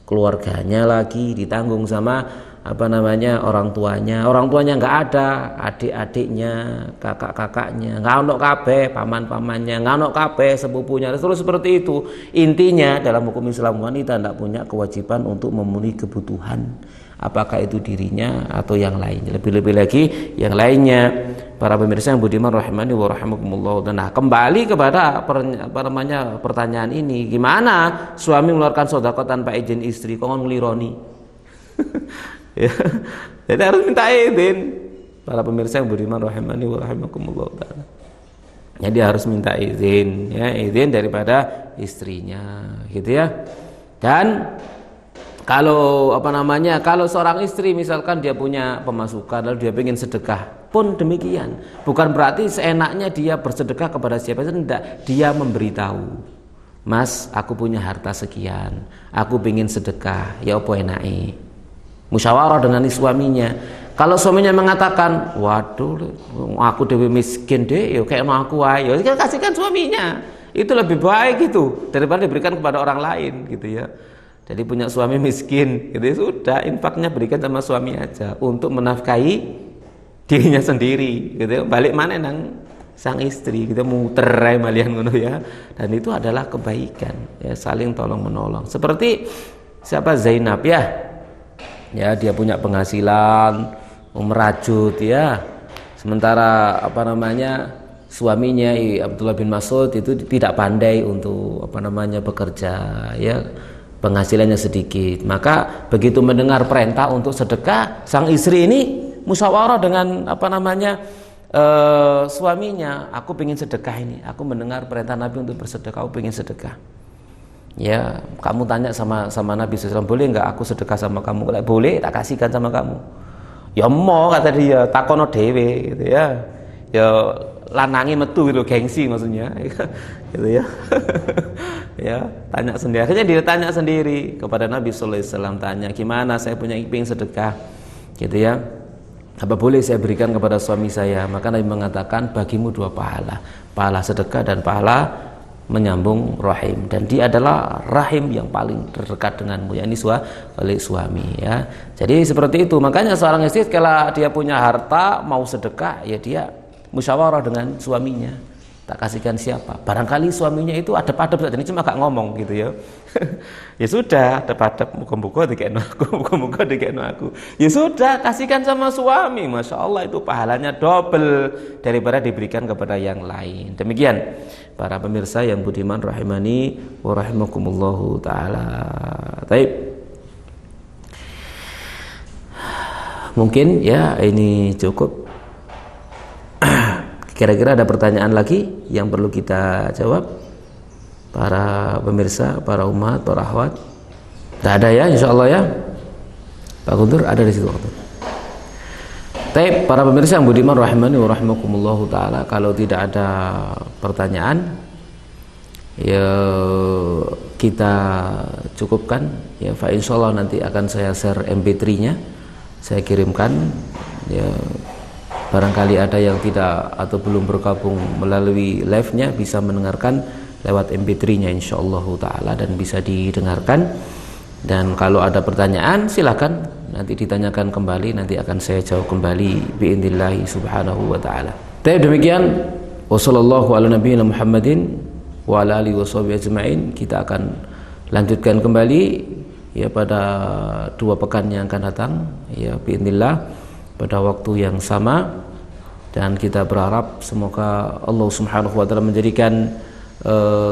keluarganya lagi, ditanggung sama orang tuanya nggak ada, adik-adiknya, kakak-kakaknya nggak ono kabeh, paman-pamannya nggak ono kabeh, sepupunya, terus seperti itu. Intinya dalam hukum Islam, wanita tidak punya kewajiban untuk memenuhi kebutuhan, apakah itu dirinya atau yang lainnya, lebih-lebih lagi yang lainnya. Para pemirsa yang budiman rahimani wa rahimakumullah. Nah, kembali kepada pertanyaan ini, gimana suami mengeluarkan sedekah tanpa izin istri? Kok ngelironi? Ya, jadi harus minta izin. Para pemirsa yang budiman rahimani wa rahimakumullah ta'ala, jadi harus minta izin, ya, izin daripada istrinya, gitu ya. Dan kalau kalau seorang istri misalkan dia punya pemasukan lalu dia ingin sedekah pun demikian, bukan berarti seenaknya dia bersedekah kepada siapa saja, tidak. Dia memberitahu, Mas, aku punya harta sekian, aku ingin sedekah, ya apa enake, musyawarah dengan suaminya. Kalau suaminya mengatakan, waduh, aku dewe miskin deh, ya kayak aku ayo, kasihkan suaminya. Itu lebih baik itu daripada diberikan kepada orang lain, gitu ya. Jadi punya suami miskin, gitu ya, sudah infaknya berikan sama suami aja untuk menafkahi dirinya sendiri, gitu ya. Balik mana nang sang istri, kita muter malian ngono ya. Dan itu adalah kebaikan, ya, saling tolong menolong. Seperti siapa, Zainab ya. Ya, dia punya penghasilan merajut, ya, sementara suaminya Abdullah bin Mas'ud itu tidak pandai untuk bekerja, ya, penghasilannya sedikit. Maka begitu mendengar perintah untuk sedekah, sang istri ini musyawarah dengan suaminya, aku ingin sedekah ini, aku mendengar perintah Nabi untuk bersedekah, aku ingin sedekah. Ya, kamu tanya sama Nabi SAW, boleh nggak aku sedekah sama kamu? Kalau boleh, tak kasihkan sama kamu. Ya mau, kata dia, takono dewe, gitu ya. Ya lanangi metu gitu, gengsi maksudnya, gitu ya. Ya, tanya sendiri. Akhirnya dia tanya sendiri kepada Nabi SAW, tanya, gimana saya punya ingin sedekah, gitu ya. Apa boleh saya berikan kepada suami saya? Maka Nabi mengatakan, bagimu 2 pahala, pahala sedekah dan pahala menyambung rahim, dan dia adalah rahim yang paling terdekat denganmu, yakni oleh suami, ya. Jadi seperti itu. Makanya seorang istri kalau dia punya harta mau sedekah, ya dia musyawarah dengan suaminya, tak kasihkan siapa. Barangkali suaminya itu adep-adep saja, ini cuma gak ngomong, gitu ya. Ya sudah, adep-adep, muka-muka dikekno aku, muka-muka dikekno aku. Ya sudah, kasihkan sama suami. Masya Allah, itu pahalanya double daripada diberikan kepada yang lain. Demikian para pemirsa yang budiman rahimani wa rahimakumullahu ta'ala. Baik, mungkin ya ini cukup. Kira-kira ada pertanyaan lagi yang perlu kita jawab, para pemirsa, para umat, para akhwat? Tidak ada ya, insya Allah ya. Pak Guntur ada di situ waktu. Baik, para pemirsa yang budiman rahimani wa rahimakumullahu ta'ala, kalau tidak ada pertanyaan, ya kita cukupkan ya. Fa insyaallah nanti akan saya share MP3-nya, saya kirimkan ya. Barangkali ada yang tidak atau belum bergabung melalui live-nya, bisa mendengarkan lewat MP3-nya insyaallah ta'ala dan bisa didengarkan. Dan kalau ada pertanyaan silakan nanti ditanyakan kembali, nanti akan saya jawab kembali bi'idznillah subhanahu wa ta'ala. Demikian, wassallallahu ala nabiyina Muhammadin wa ala alihi washabihi ajma'in. Kita akan lanjutkan kembali ya pada 2 pekan yang akan datang ya bi'idznillah, pada waktu yang sama dan kita berharap semoga Allah Subhanahu wa taala menjadikan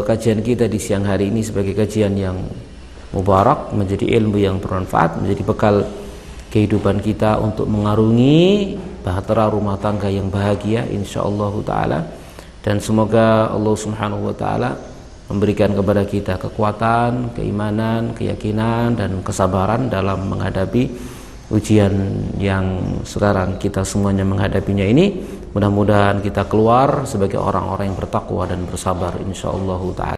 kajian kita di siang hari ini sebagai kajian yang mubarak, menjadi ilmu yang bermanfaat, menjadi bekal kehidupan kita untuk mengarungi bahtera rumah tangga yang bahagia insyaallah taala. Dan semoga Allah Subhanahu wa taala memberikan kepada kita kekuatan, keimanan, keyakinan dan kesabaran dalam menghadapi ujian yang sekarang kita semuanya menghadapinya ini. Mudah-mudahan kita keluar sebagai orang-orang yang bertakwa dan bersabar insyaallah taala.